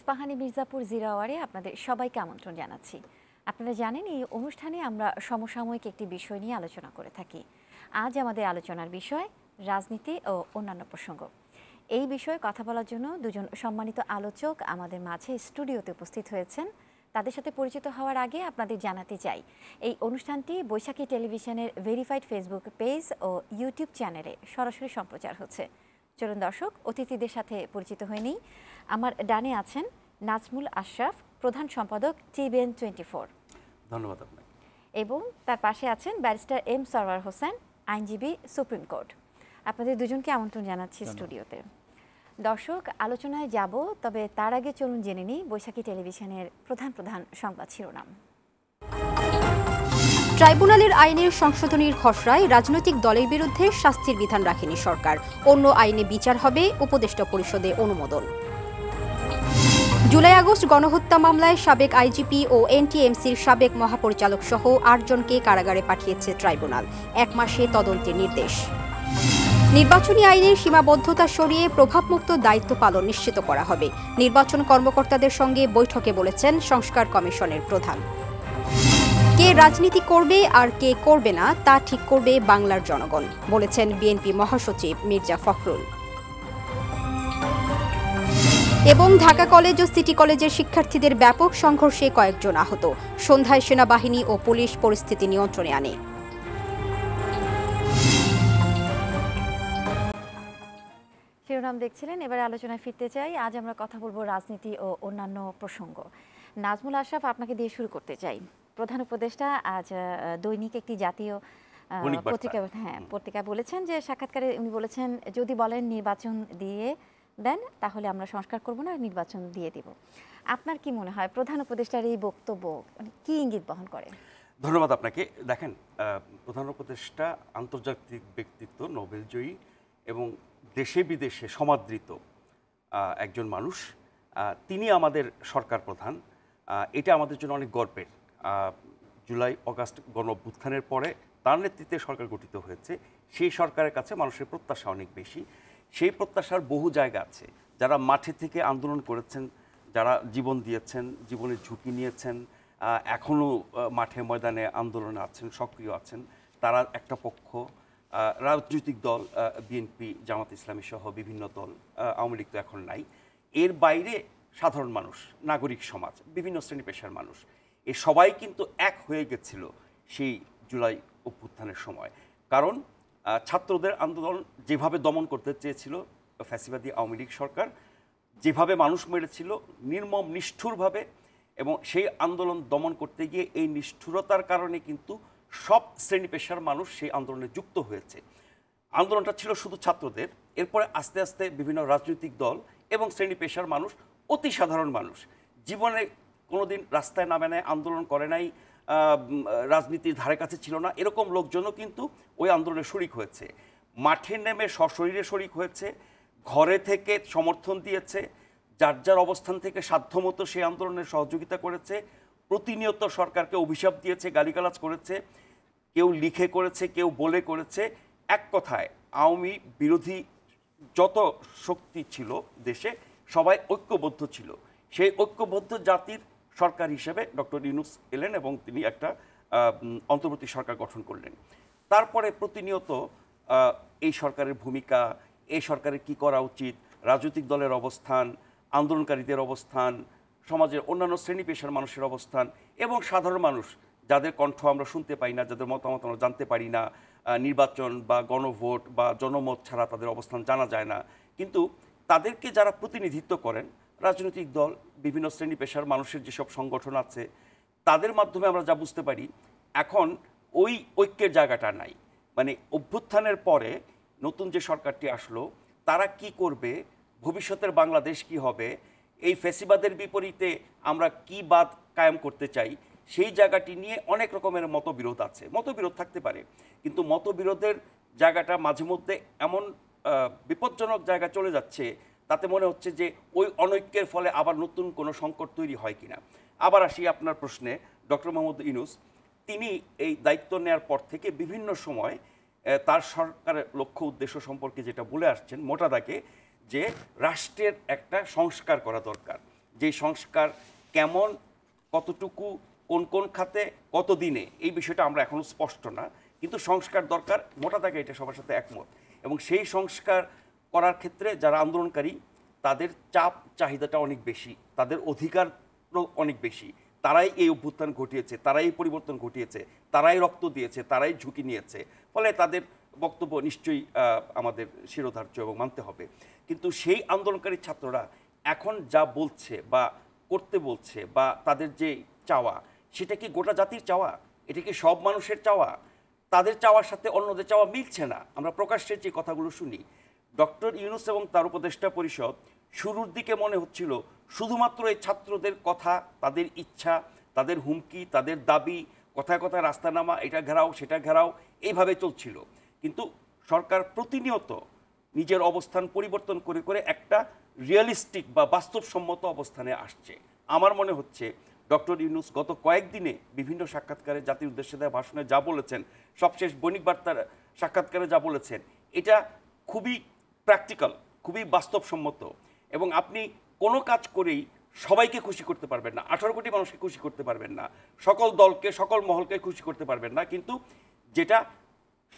Ispahani Mirzapur zero আওয়ারে আপনাদের সবাইকে আমন্ত্রণ জানাচ্ছি। আপনারা জানেন এই অনুষ্ঠানে আমরা সমসাময়িক একটি বিষয় নিয়ে আলোচনা করে থাকি। আজ আমাদের আলোচনার বিষয় রাজনীতি ও অন্যান্য প্রসঙ্গ। এই বিষয়ে কথা বলার জন্য দুজন সম্মানিত আলোচক আমাদের মাঝে স্টুডিওতে উপস্থিত হয়েছেন। তাদের সাথে পরিচিত হওয়ার আগে আপনাদের জানাতে চাই এই অনুষ্ঠানটি বৈশাখী টেলিভিশনের ভেরিফাইড ফেসবুক পেজ ও ইউটিউব চ্যানেলে সরাসরি সম্প্রচার হচ্ছে। চলুন দর্শক, অতিথিদের সাথে পরিচিত হয়ে নিই। আমার ডানে আছেন নাজমুল আশরাফ, প্রধান সম্পাদক টিভিএন 24। ধন্যবাদ আপনাকে। এবং তার পাশে আছেন ব্যারিস্টার এম সরওয়ার হোসেন, আইনজীবী, সুপ্রিম কোর্ট। আপনাদের দুজনকে আমন্ত্রণ জানাচ্ছি স্টুডিওতে। দর্শক, আলোচনায় যাব, তবে তার আগে চলুন জেনে নিই বৈশাখী টেলিভিশনের প্রধান প্রধান সংবাদ শিরোনাম। ট্রাইব্যুনালের আইনের সংশোধনীর খসড়ায় রাজনৈতিক দলের বিরুদ্ধে শাস্তির বিধান রাখেনি সরকার। অন্য আইনে বিচার হবে, উপদেষ্টা পরিষদে অনুমোদন। জুলাই আগস্ট গণহত্যা মামলায় সাবেক আইজিপি ও এনটিএমসির সাবেক মহাপরিচালক সহ ৮ জনকে কারাগারে পাঠিয়েছে ট্রাইব্যুনাল। ১ মাসে তদন্তের নির্দেশ। নির্বাচনী আইনের সীমাবদ্ধতা সরিয়ে প্রভাবমুক্ত দায়িত্ব পালন নিশ্চিত করা হবে। নির্বাচন কর্মকর্তাদের সঙ্গে বৈঠকে বলেছেন সংস্কার কমিশনের প্রধান। কে রাজনীতি করবে আর কে করবে না তা ঠিক করবে বাংলার জনগণ, বলেছেন বিএনপি মহাসচিব মির্জা ফখরুল। এবং ঢাকা কলেজ ও সিটি কলেজের শিক্ষার্থীদের ব্যাপক সংঘর্ষে কয়েকজন আহত। সন্ধ্যায় সেনাবাহিনী ও পুলিশ পরিস্থিতি নিয়ন্ত্রণে আনে। শিরোনাম দেখছিলেন, এবারে আলোচনায় ফিরতে চাই। আজ আমরা কথা বলবো রাজনীতি ও অন্যান্য প্রসঙ্গ। নাজমুল আশরাফ, আপনাকে দিয়ে শুরু করতে চাই। প্রধান উপদেষ্টা আজ দৈনিক একটি জাতীয় পত্রিকায় বলেছেন যে সাক্ষাৎকারে উনি বলেছেন, যদি বলেন নির্বাচন দিয়ে দেন তাহলে আমরা সংস্কার করব না, নির্বাচন দিয়ে দিব। আপনার কি মনে হয় প্রধান উপদেষ্টার এই বক্তব্য কি ইঙ্গিত বহন করে? ধন্যবাদ আপনাকে। দেখেন, প্রধান উপদেষ্টা আন্তর্জাতিক ব্যক্তিত্ব, নোবেলজয়ী এবং দেশে বিদেশে সমাদৃত একজন মানুষ। তিনি আমাদের সরকার প্রধান। এটা আমাদের জন্য অনেক গর্বের। জুলাই অগাস্ট গণ অভ্যুত্থানের পরে তার নেতৃত্বে সরকার গঠিত হয়েছে। সেই সরকারের কাছে মানুষের প্রত্যাশা অনেক বেশি। সেই প্রত্যাশার বহু জায়গা আছে। যারা মাঠে থেকে আন্দোলন করেছেন, যারা জীবন দিয়েছেন, জীবনের ঝুঁকি নিয়েছেন, এখনও মাঠে ময়দানে আন্দোলনে আছেন, সক্রিয় আছেন, তারা একটা পক্ষ। রাজনৈতিক দল বিএনপি, জামাত ইসলামী সহ বিভিন্ন দল, আওয়ামী লীগ তো এখন নাই। এর বাইরে সাধারণ মানুষ, নাগরিক সমাজ, বিভিন্ন শ্রেণী পেশার মানুষ, এ সবাই কিন্তু এক হয়ে গেছিল সেই জুলাই অভ্যুত্থানের সময়। কারণ ছাত্রদের আন্দোলন যেভাবে দমন করতে চেয়েছিল ফ্যাসিবাদী আওয়ামী লীগ সরকার, যেভাবে মানুষ মেরেছিল নির্মম নিষ্ঠুরভাবে, এবং সেই আন্দোলন দমন করতে গিয়ে এই নিষ্ঠুরতার কারণে কিন্তু সব শ্রেণী পেশার মানুষ সেই আন্দোলনে যুক্ত হয়েছে। আন্দোলনটা ছিল শুধু ছাত্রদের, এরপরে আস্তে আস্তে বিভিন্ন রাজনৈতিক দল এবং শ্রেণী পেশার মানুষ, অতি সাধারণ মানুষ, জীবনে কোনোদিন রাস্তায় নামে নাই, আন্দোলন করে নাই, রাজনীতির ধারে কাছে ছিল না, এরকম লোকজনও কিন্তু ওই আন্দোলনে শরিক হয়েছে। মাঠে নেমে সশরীরে শরিক হয়েছে, ঘরে থেকে সমর্থন দিয়েছে, যার যার অবস্থান থেকে সাধ্যমতো সেই আন্দোলনের সহযোগিতা করেছে, প্রতিনিয়ত সরকারকে অভিশাপ দিয়েছে, গালিগালাজ করেছে, কেউ লিখে করেছে, কেউ বলে করেছে। এক কথায় আওয়ামী বিরোধী যত শক্তি ছিল দেশে, সবাই ঐক্যবদ্ধ ছিল। সেই ঐক্যবদ্ধ জাতির সরকার হিসেবে ডক্টর ইউনূস এলেন এবং তিনি একটা অন্তর্বর্তী সরকার গঠন করলেন। তারপরে প্রতিনিয়ত এই সরকারের ভূমিকা, এই সরকারের কি করা উচিত, রাজনৈতিক দলের অবস্থান, আন্দোলনকারীদের অবস্থান, সমাজের অন্যান্য শ্রেণী পেশার মানুষের অবস্থান এবং সাধারণ মানুষ যাদের কণ্ঠ আমরা শুনতে পাই না, যাদের মতামত আমরা জানতে পারি না, নির্বাচন বা গণভোট বা জনমত ছাড়া তাদের অবস্থান জানা যায় না, কিন্তু তাদেরকে যারা প্রতিনিধিত্ব করেন, রাজনৈতিক দল, বিভিন্ন শ্রেণী পেশার মানুষের যেসব সংগঠন আছে, তাদের মাধ্যমে আমরা যা বুঝতে পারি এখন ওই ঐক্যের জায়গাটা নাই। মানে অভ্যুত্থানের পরে নতুন যে সরকারটি আসলো, তারা কি করবে, ভবিষ্যতের বাংলাদেশ কি হবে, এই ফ্যাসিবাদের বিপরীতে আমরা কি বাদ কায়েম করতে চাই, সেই জায়গাটি নিয়ে অনেক রকমের মতবিরোধ আছে। মতবিরোধ থাকতে পারে, কিন্তু মতবিরোধের জায়গাটা মাঝে মধ্যে এমন বিপজ্জনক জায়গা চলে যাচ্ছে, তাতে মনে হচ্ছে যে ওই অনৈক্যের ফলে আবার নতুন কোনো সংকট তৈরি হয় কিনা। আবার আসি আপনার প্রশ্নে, ডক্টর মোহাম্মদ ইউনূস তিনি এই দায়িত্ব নেওয়ার পর থেকে বিভিন্ন সময় তার সরকারের লক্ষ্য উদ্দেশ্য সম্পর্কে যেটা বলে আসছেন মোটা দাগে, যে রাষ্ট্রের একটা সংস্কার করা দরকার। যে সংস্কার কেমন, কতটুকু, কোন কোন খাতে, কত দিনে, এই বিষয়টা আমরা এখনো স্পষ্ট না। কিন্তু সংস্কার দরকার, মোটা দাগে এটা সবার সাথে একমত। এবং সেই সংস্কার করার ক্ষেত্রে যারা আন্দোলনকারী তাদের চাপ চাহিদাটা অনেক বেশি, তাদের অধিকার অনেক বেশি। তারাই এই অভ্যুত্থান ঘটিয়েছে, তারাই পরিবর্তন ঘটিয়েছে, তারাই রক্ত দিয়েছে, তারাই ঝুঁকি নিয়েছে। ফলে তাদের বক্তব্য নিশ্চয়ই আমাদের শিরোধার্য এবং মানতে হবে। কিন্তু সেই আন্দোলনকারী ছাত্ররা এখন যা বলছে বা করতে বলছে বা তাদের যে চাওয়া, সেটা কি গোটা জাতির চাওয়া? এটা কি সব মানুষের চাওয়া? তাদের চাওয়ার সাথে অন্যদের চাওয়া মিলছে না। আমরা প্রকাশ্যে যে কথাগুলো শুনি, ডক্টর ইউনূস এবং তার উপদেষ্টা পরিষদ শুরুর দিকে মনে হচ্ছিল শুধুমাত্র এই ছাত্রদের কথা, তাদের ইচ্ছা, তাদের হুমকি, তাদের দাবি, কথায় কথায় রাস্তা নামা, এটা ঘেরাও সেটা ঘেরাও, এইভাবে চলছিল। কিন্তু সরকার প্রতিনিয়ত নিজের অবস্থান পরিবর্তন করে করে একটা রিয়েলিস্টিক বা বাস্তবসম্মত অবস্থানে আসছে। আমার মনে হচ্ছে ডক্টর ইউনূস গত কয়েকদিনে বিভিন্ন সাক্ষাৎকারে, জাতির উদ্দেশ্যে দেওয়া ভাষণে যা বলেছেন, সবশেষ বণিক বার্তার সাক্ষাৎকারে যা বলেছেন, এটা খুবই প্র্যাকটিক্যাল, খুবই বাস্তবসম্মত। এবং আপনি কোনো কাজ করেই সবাইকে খুশি করতে পারবেন না, 18 কোটি মানুষকে খুশি করতে পারবেন না, সকল দলকে, সকল মহলকে খুশি করতে পারবেন না। কিন্তু যেটা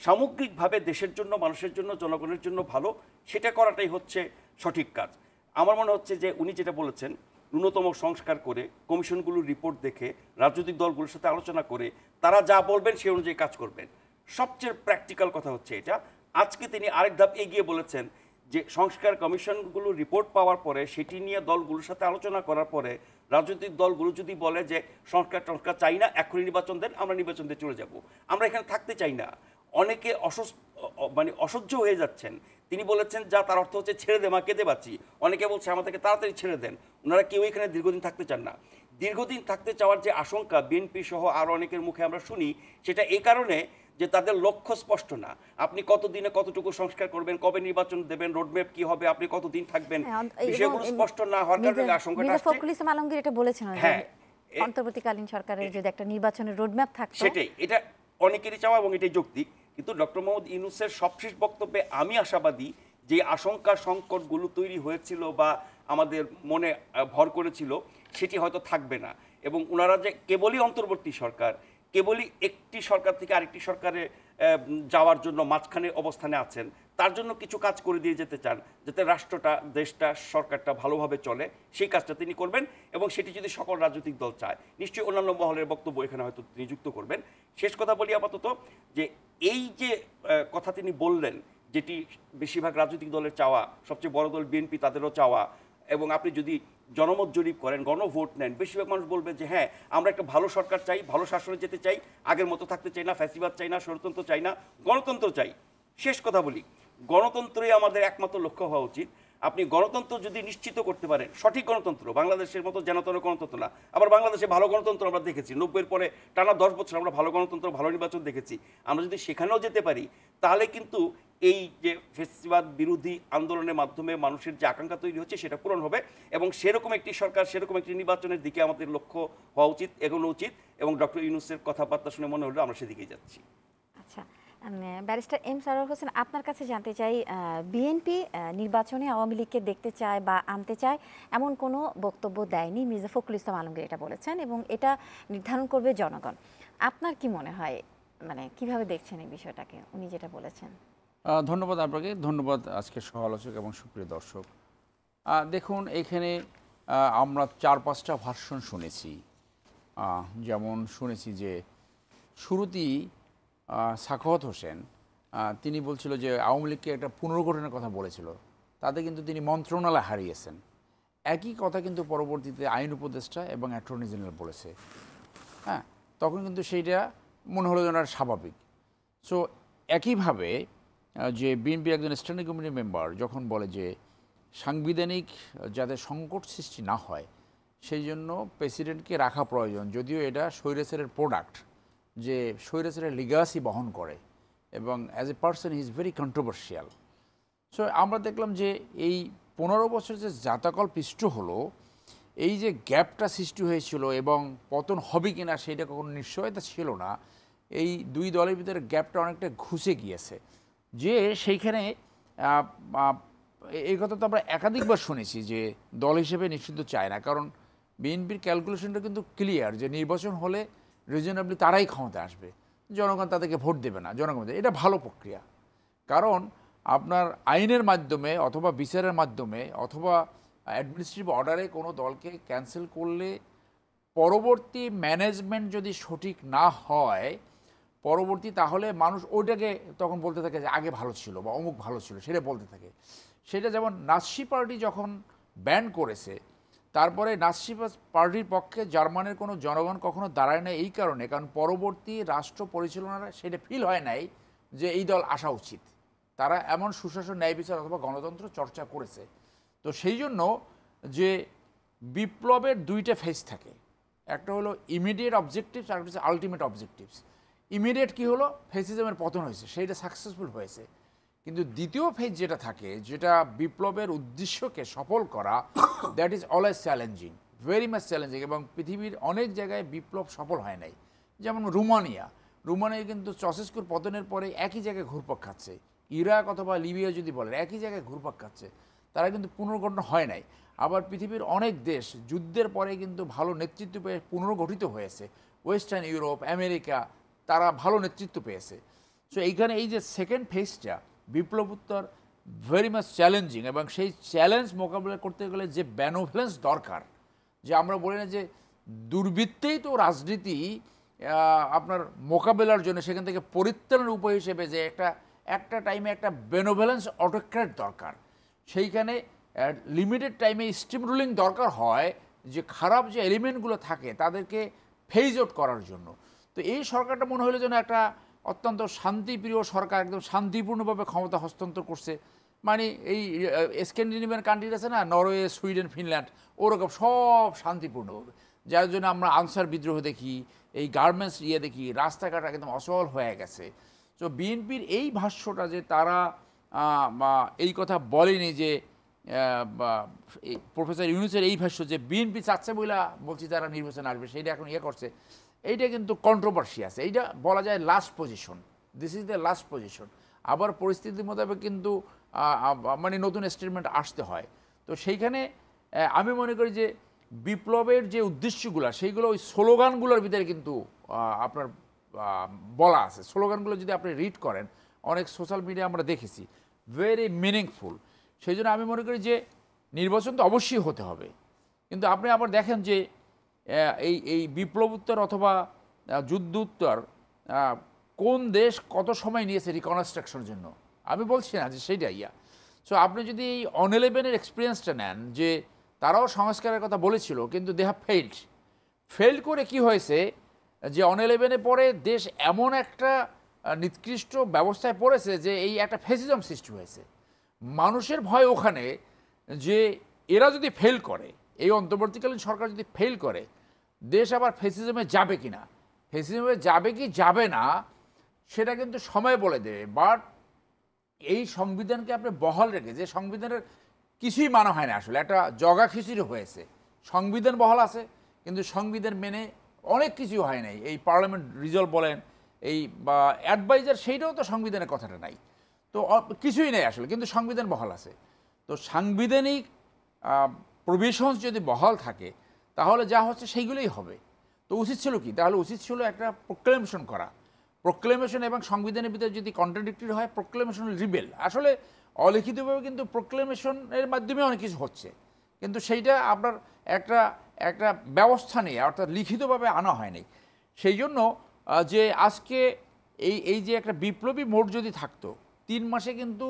সামগ্রিকভাবে দেশের জন্য, মানুষের জন্য, জনগণের জন্য ভালো, সেটা করাটাই হচ্ছে সঠিক কাজ। আমার মনে হচ্ছে যে উনি যেটা বলেছেন, ন্যূনতম সংস্কার করে, কমিশনগুলোর রিপোর্ট দেখে, রাজনৈতিক দলগুলোর সাথে আলোচনা করে তারা যা বলবেন সেই অনুযায়ী কাজ করবেন। সবচেয়ে প্র্যাকটিক্যাল কথা হচ্ছে এটা। আজকে তিনি আরেক ধাপ এগিয়ে বলেছেন যে সংস্কার কমিশনগুলো রিপোর্ট পাওয়ার পরে, সেটি নিয়ে দলগুলোর সাথে আলোচনা করার পরে রাজনৈতিক দলগুলো যদি বলে যে সংস্কার চাই না, এখনই নির্বাচন দেন, আমরা নির্বাচন দিয়ে চলে যাব, আমরা এখানে থাকতে চাই না। অনেকে অসহ্য হয়ে যাচ্ছেন। তিনি বলেছেন যা, তার অর্থ হচ্ছে ছেড়ে দে মা, কেঁদে বাঁচি। অনেকে বলছে আমাদেরকে তাড়াতাড়ি ছেড়ে দেন। ওনারা কেউ এখানে দীর্ঘদিন থাকতে চান না। দীর্ঘদিন থাকতে চাওয়ার যে আশঙ্কা বিএনপি সহ আর অনেকের মুখে আমরা শুনি, সেটা এই কারণে যে তাদের লক্ষ্য স্পষ্ট না। আপনি কতদিনে কতটুকু সংস্কার করবেন, কবে নির্বাচন দেবেন, রোডম্যাপ কি হবে, আপনি কতদিন থাকবেন, বিষয়গুলো স্পষ্ট না হওয়ার কারণে আশঙ্কাটা আসছে। ফখরুল ইসলাম আলমগীর এটা বলেছেন যে অন্তর্বর্তীকালীন সরকারের যদি একটা নির্বাচনের রোডম্যাপ থাকতো, সেটাই, এটা অনেকেরই চাওয়া এবং এটাই যৌক্তিক। কিন্তু ডক্টর মোহাম্মদ ইউনূসের সবশেষ বক্তব্যে আমি আশাবাদী যে আশঙ্কা সংকটগুলো তৈরি হয়েছিল বা আমাদের মনে ভর করেছিল, সেটি হয়তো থাকবে না। এবং ওনারা যে কেবলই অন্তর্বর্তী সরকার, কেবলই একটি সরকার থেকে আরেকটি সরকারে যাওয়ার জন্য মাঝখানে অবস্থানে আছেন, তার জন্য কিছু কাজ করে দিয়ে যেতে চান, যাতে রাষ্ট্রটা, দেশটা, সরকারটা ভালোভাবে চলে, সেই কাজটা তিনি করবেন। এবং সেটি যদি সকল রাজনৈতিক দল চায়, নিশ্চয়ই অন্যান্য মহলের বক্তব্য এখানে হয়তো তিনি যুক্ত করবেন। শেষ কথা বলি আপাতত, যে এই যে কথা তিনি বললেন, যেটি বেশিরভাগ রাজনৈতিক দলের চাওয়া, সবচেয়ে বড় দল বিএনপি তাদেরও চাওয়া, এবং আপনি যদি জনমত জরিপ করেন, গণভোট নেন, বেশিরভাগ মানুষ বলবে যে হ্যাঁ, আমরা একটা ভালো সরকার চাই, ভালো শাসনে যেতে চাই, আগের মতো থাকতে চাই না, ফ্যাসিবাদ চাই না, স্বৈরতন্ত্র চাই না, গণতন্ত্র চাই। শেষ কথা বলি, গণতন্ত্রই আমাদের একমাত্র লক্ষ্য হওয়া উচিত। আপনি গণতন্ত্র যদি নিশ্চিত করতে পারেন, সঠিক গণতন্ত্র, বাংলাদেশের মতো যেনতন গণতন্ত্র না। আবার বাংলাদেশে ভালো গণতন্ত্র আমরা দেখেছি, 90-এর পরে টানা 10 বছর আমরা ভালো গণতন্ত্র, ভালো নির্বাচন দেখেছি। আমরা যদি সেখানেও যেতে পারি, তাহলে কিন্তু এই যে ফ্যাসিবাদ বিরোধী আন্দোলনের মাধ্যমে মানুষের যে আকাঙ্ক্ষা তৈরি হচ্ছে, সেটা পূরণ হবে। এবং সেরকম একটি সরকার, সেরকম একটি নির্বাচনের দিকে আমাদের লক্ষ্য হওয়া উচিত, এগোনো উচিত। এবং ডক্টর ইউনূসের কথাবার্তা শুনে মনে হলো আমরা সেদিকেই যাচ্ছি। আচ্ছা, ব্যারিস্টার এম সারোয়ার হোসেন, আপনার কাছে জানতে চাই, বিএনপি নির্বাচনে আওয়ামী লীগকে দেখতে চায় বা আনতে চায় এমন কোনো বক্তব্য দেয়নি। মির্জা ফখরুল ইসলাম আলমগীর এটা বলেছেন এবং এটা নির্ধারণ করবে জনগণ। আপনার কি মনে হয়, মানে কিভাবে দেখছেন এই বিষয়টাকে, উনি যেটা বলেছেন? ধন্যবাদ আপনাকে, ধন্যবাদ আজকের সহ আলোচক এবং সুপ্রিয় দর্শক। দেখুন, এখানে আমরা 4-5টা ভার্সন শুনেছি। যেমন শুনেছি যে শুরুতেই সাখাওয়াত হোসেন তিনি বলছিল যে আওয়ামী লীগকে একটা পুনর্গঠনের কথা বলেছিল, তাতে কিন্তু তিনি মন্ত্রণালয় হারিয়েছেন। একই কথা কিন্তু পরবর্তীতে আইন উপদেষ্টা এবং অ্যাটর্নি জেনারেল বলেছে। হ্যাঁ, তখন কিন্তু সেইটা মনে হলো যেন স্বাভাবিক। সো একইভাবে যে বিএনপির একজন স্ট্যান্ডিং কমিটি মেম্বার যখন বলে যে সাংবিধানিক যাতে সংকট সৃষ্টি না হয়, সেই জন্য প্রেসিডেন্টকে রাখা প্রয়োজন, যদিও এটা স্বৈরাচারের প্রোডাক্ট, যে স্বৈরাচারের লিগাসি বহন করে এবং as a person he is very controversial. So আমরা দেখলাম যে এই 15 বছর যে জাতাকল পিষ্ট হলো, এই যে গ্যাপটা সৃষ্টি হয়েছিল এবং পতন হবে কিনা সেইটা কখনো নিশ্চয়তা ছিল না। এই দুই দলের ভিতরে গ্যাপটা অনেকটা ঘুষে গিয়েছে, যে সেইখানে এই কথা তো আমরা একাধিকবার শুনেছি যে দল হিসেবে নিষিদ্ধ চায় না, কারণ বিএনপির ক্যালকুলেশনটা কিন্তু ক্লিয়ার যে নির্বাচন হলে রিজনেবলি তারাই ক্ষমতা আসবে, জনগণ তাদেরকে ভোট দেবে না, জনগণ এটা ভালো প্রক্রিয়া। কারণ আপনার আইনের মাধ্যমে অথবা বিচারের মাধ্যমে অথবা অ্যাডমিনিস্ট্রেটিভ অর্ডারে কোনো দলকে ক্যান্সেল করলে পরবর্তী ম্যানেজমেন্ট যদি সঠিক না হয় পরবর্তী, তাহলে মানুষ ওইটাকে তখন বলতে থাকে যে আগে ভালো ছিল বা অমুক ভালো ছিল, সেটা বলতে থাকে। সেটা যেমন নাৎসি পার্টি যখন ব্যান করেছে, তারপরে নাৎসি পার্টির পক্ষে জার্মানির কোনো জনগণ কখনো দাঁড়ায় না, এই কারণে কারণ পরবর্তী রাষ্ট্র পরিচালনারা সেটা ফিল হয় নাই যে এই দল আসা উচিত। তারা এমন সুশাসন, ন্যায় বিচার অথবা গণতন্ত্র চর্চা করেছে। তো সেই জন্য যে বিপ্লবের দুইটা ফেজ থাকে, একটা হলো ইমিডিয়েট অবজেক্টিভস আর একটা হচ্ছে আলটিমেট অবজেক্টিভস। ইমিডিয়েট কি হলো, ফেসিজমের পতন হয়েছে, সেইটা সাকসেসফুল হয়েছে। কিন্তু দ্বিতীয় ফেজ যেটা থাকে, যেটা বিপ্লবের উদ্দেশ্যকে সফল করা, that is always challenging, very much challenging. এবং পৃথিবীর অনেক জায়গায় বিপ্লব সফল হয় নাই। যেমন রোমানিয়া কিন্তু চসেস্কুর পতনের পরে একই জায়গায় ঘুরপাক খাচ্ছে। ইরাক অথবা লিবিয়া যদি বলেন, একই জায়গায় ঘুরপাক খাচ্ছে, তারা কিন্তু পুনর্গঠন হয় নাই। আবার পৃথিবীর অনেক দেশ যুদ্ধের পরে কিন্তু ভালো নেতৃত্ব পেয়ে পুনর্গঠিত হয়েছে। ওয়েস্টার্ন ইউরোপ, আমেরিকা, তারা ভালো নেতৃত্ব পেয়েছে। সো এইখানে এই যে সেকেন্ড ফেজটা বিপ্লবোত্তর ভেরি মাচ চ্যালেঞ্জিং, এবং সেই চ্যালেঞ্জ মোকাবিলা করতে গেলে যে বেনোভলেন্স দরকার, যে আমরা বলি না যে দুর্বৃত্তেই তো রাজনীতি আপনার মোকাবেলার জন্য, সেখান থেকে পরিত্রাণের উপায় হিসেবে যে একটা টাইমে একটা বেনোভলেন্স অটোক্র্যাট দরকার। সেইখানে লিমিটেড টাইমে স্টিম রুলিং দরকার হয়, যে খারাপ যে এলিমেন্টগুলো থাকে তাদেরকে ফেজ আউট করার জন্য। তো এই সরকারটা মনে হলো যেন একটা অত্যন্ত শান্তিপ্রিয় সরকার, একদম শান্তিপূর্ণভাবে ক্ষমতা হস্তান্তর করছে। মানে এই স্ক্যান্ডিনেভিয়ান কান্ট্রি আছে না, নরওয়ে, সুইডেন, ফিনল্যান্ড, ওরকম সব শান্তিপূর্ণভাবে, যার জন্য আমরা আনসার বিদ্রোহ দেখি, এই গার্মেন্টস দেখি, রাস্তাঘাট একদম অচল হয়ে গেছে। তো বিএনপির এই ভাষ্যটা যে তারা এই কথা বলেনি, যে প্রফেসর ইউনূসের এই ভাষ্য যে বিএনপি চাচ্ছে বলছি তারা নির্বাচনে আসবে, সেইটা এখন করছে, এইটা কিন্তু কন্ট্রোভার্সি আছে। এইটা বলা যায় last position, this is the last position. আবার পরিস্থিতির মোতাবেক কিন্তু মানে নতুন স্টেটমেন্ট আসতে হয়। তো সেইখানে আমি মনে করি যে বিপ্লবের যে উদ্দেশ্যগুলো, সেইগুলো ওই স্লোগানগুলোর ভিতরে কিন্তু আপনার বলা আছে। স্লোগানগুলো যদি আপনি রিড করেন, অনেক সোশ্যাল মিডিয়া আমরা দেখেছি, ভেরি মিনিংফুল। সেই জন্য আমি মনে করি যে নির্বাচন তো অবশ্যই হতে হবে, কিন্তু আপনি আবার দেখেন যে এই বিপ্লবোত্তর অথবা যুদ্ধোত্তর কোন দেশ কত সময় নিয়েছে রিকনস্ট্রাকশনের জন্য, আমি বলছি না যে সেইটাই। সো আপনি যদি এই 9/11-এর এক্সপিরিয়েন্সটা নেন, যে তারাও সংস্কারের কথা বলেছিল, কিন্তু দে হ্যাভ ফেল্ড করে কি হয়েছে, যে 9/11-এর পরে দেশ এমন একটা নিকৃষ্ট ব্যবস্থায় পড়েছে যে এই একটা ফ্যাসিজম সৃষ্টি হয়েছে। মানুষের ভয় ওখানে যে এরা যদি ফেল করে, এই অন্তর্বর্তীকালীন সরকার যদি ফেল করে, দেশ আবার ফ্যাসিজমে যাবে কি না, ফ্যাসিজমে যাবে কি যাবে না সেটা কিন্তু সময় বলে দেবে। বাট এই সংবিধানকে আপনি বহাল রেখে, যে সংবিধানের কিছুই মানা হয় না, আসলে একটা জগা খিচুড়ি হয়েছে। সংবিধান বহাল আছে, কিন্তু সংবিধান মেনে অনেক কিছু হয় নাই। এই পার্লামেন্ট রিজলভ বলেন, এই বা অ্যাডভাইজার, সেইটাও তো সংবিধানের কথাটা নাই, তো কিছুই নেই আসলে, কিন্তু সংবিধান বহাল আছে। তো সাংবিধানিক প্রভিশনস যদি বহাল থাকে, তাহলে যা হচ্ছে সেইগুলোই হবে। তো উচিত ছিল কি, তাহলে উচিত ছিল একটা প্রোক্লেমেশন করা। প্রোক্লেমেশন এবং সংবিধানের ভিতরে যদি কন্ট্রাডিক্টরি হয়, প্রোক্লেমেশন রিবেল। আসলে অলিখিতভাবে কিন্তু প্রোক্লেমেশনের মাধ্যমে অনেক কিছু হচ্ছে, কিন্তু সেইটা আপনার একটা ব্যবস্থা নেই, অর্থাৎ লিখিতভাবে আনা হয়নি। সেই জন্য যে আজকে এই যে একটা বিপ্লবী মোড যদি থাকতো, 3 মাসে কিন্তু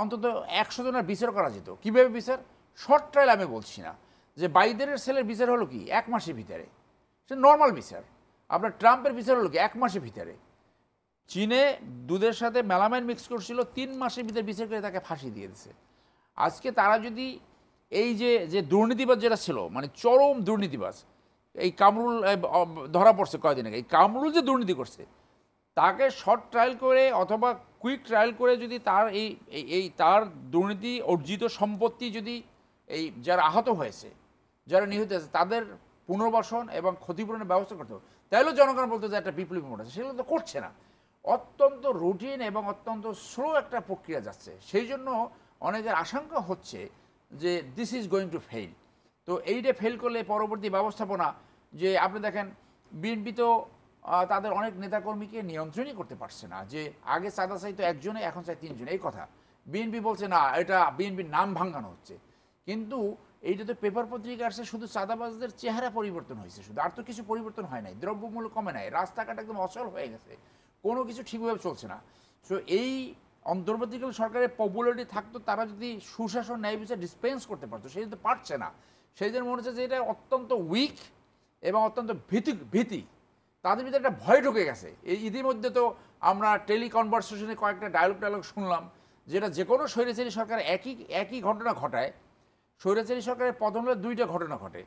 অন্তত 100 জনের বিচার করা যেত। কীভাবে বিচার? শর্ট ট্রায়াল আমি বলছি না, যে বাইডেনের ছেলের বিচার হলো কি 1 মাসের ভিতরে, সে নর্মাল বিচার। আপনার ট্রাম্পের বিচার হলো কি 1 মাসের ভিতরে। চীনে দুধের সাথে মেলামাইন মিক্স করছিল, 3 মাসের ভিতরে বিচার করে তাকে ফাঁসি দিয়ে দিয়েছে। আজকে তারা যদি এই যে দুর্নীতিবাজ যেটা ছিল, মানে চরম দুর্নীতিবাজ, এই কামরুল ধরা পড়ছে কয়েকদিন আগে, এই কামরুল যে দুর্নীতি করছে, তাকে শর্ট ট্রায়াল করে অথবা কুইক ট্রায়াল করে যদি তার তার দুর্নীতি অর্জিত সম্পত্তি যদি যারা আহত হয়েছে, যারা নিহত হয়েছে, তাদের পুনর্বাসন এবং ক্ষতিপূরণের ব্যবস্থা করতে হবে, তাহলেও জনগণ বলতে যে একটা বিপ্লবী মোড আছে, সেগুলো তো করছে না। অত্যন্ত রুটিন এবং অত্যন্ত স্লো একটা প্রক্রিয়া যাচ্ছে। সেই জন্য অনেকের আশঙ্কা হচ্ছে যে this is going to fail. তো এইটা ফেল করলে পরবর্তী ব্যবস্থাপনা, যে আপনি দেখেন বিএনপি তো তাদের অনেক নেতাকর্মীকে নিয়ন্ত্রণই করতে পারছে না, যে আগে চাঁদা চাইতো একজনে, এখন চাই 3 জন, এই কথা। বিএনপি বলছে না, এটা বিএনপির নাম ভাঙানো হচ্ছে, কিন্তু এইটা তো পেপার পত্রিকা আসছে, শুধু চাঁদাবাজদের চেহারা পরিবর্তন হয়েছে, শুধু, আর তো কিছু পরিবর্তন হয় নাই, দ্রব্যমূল্য কমে নাই, রাস্তাঘাট একদম অচল হয়ে গেছে, কোনো কিছু ঠিকভাবে চলছে না। সো এই অন্তর্বর্তীকালীন সরকারের পপুলারিটি থাকতো, তারা যদি সুশাসন ন্যায় বিচার ডিসপেন্স করতে পারতো, সেই তো পারছে না। সেই জন্য মনে হচ্ছে যে এটা অত্যন্ত উইক এবং অত্যন্ত ভীতি, তাদের ভিতরে একটা ভয় ঢুকে গেছে। এই ইতিমধ্যে তো আমরা টেলিকনভারসেশনে কয়েকটা ডায়লগ শুনলাম, যেটা যে কোনো স্বৈরাচারী সরকার একই ঘটনা ঘটায়। স্বৈরাচারী সরকারের পতন হলে 2টা ঘটনা ঘটে,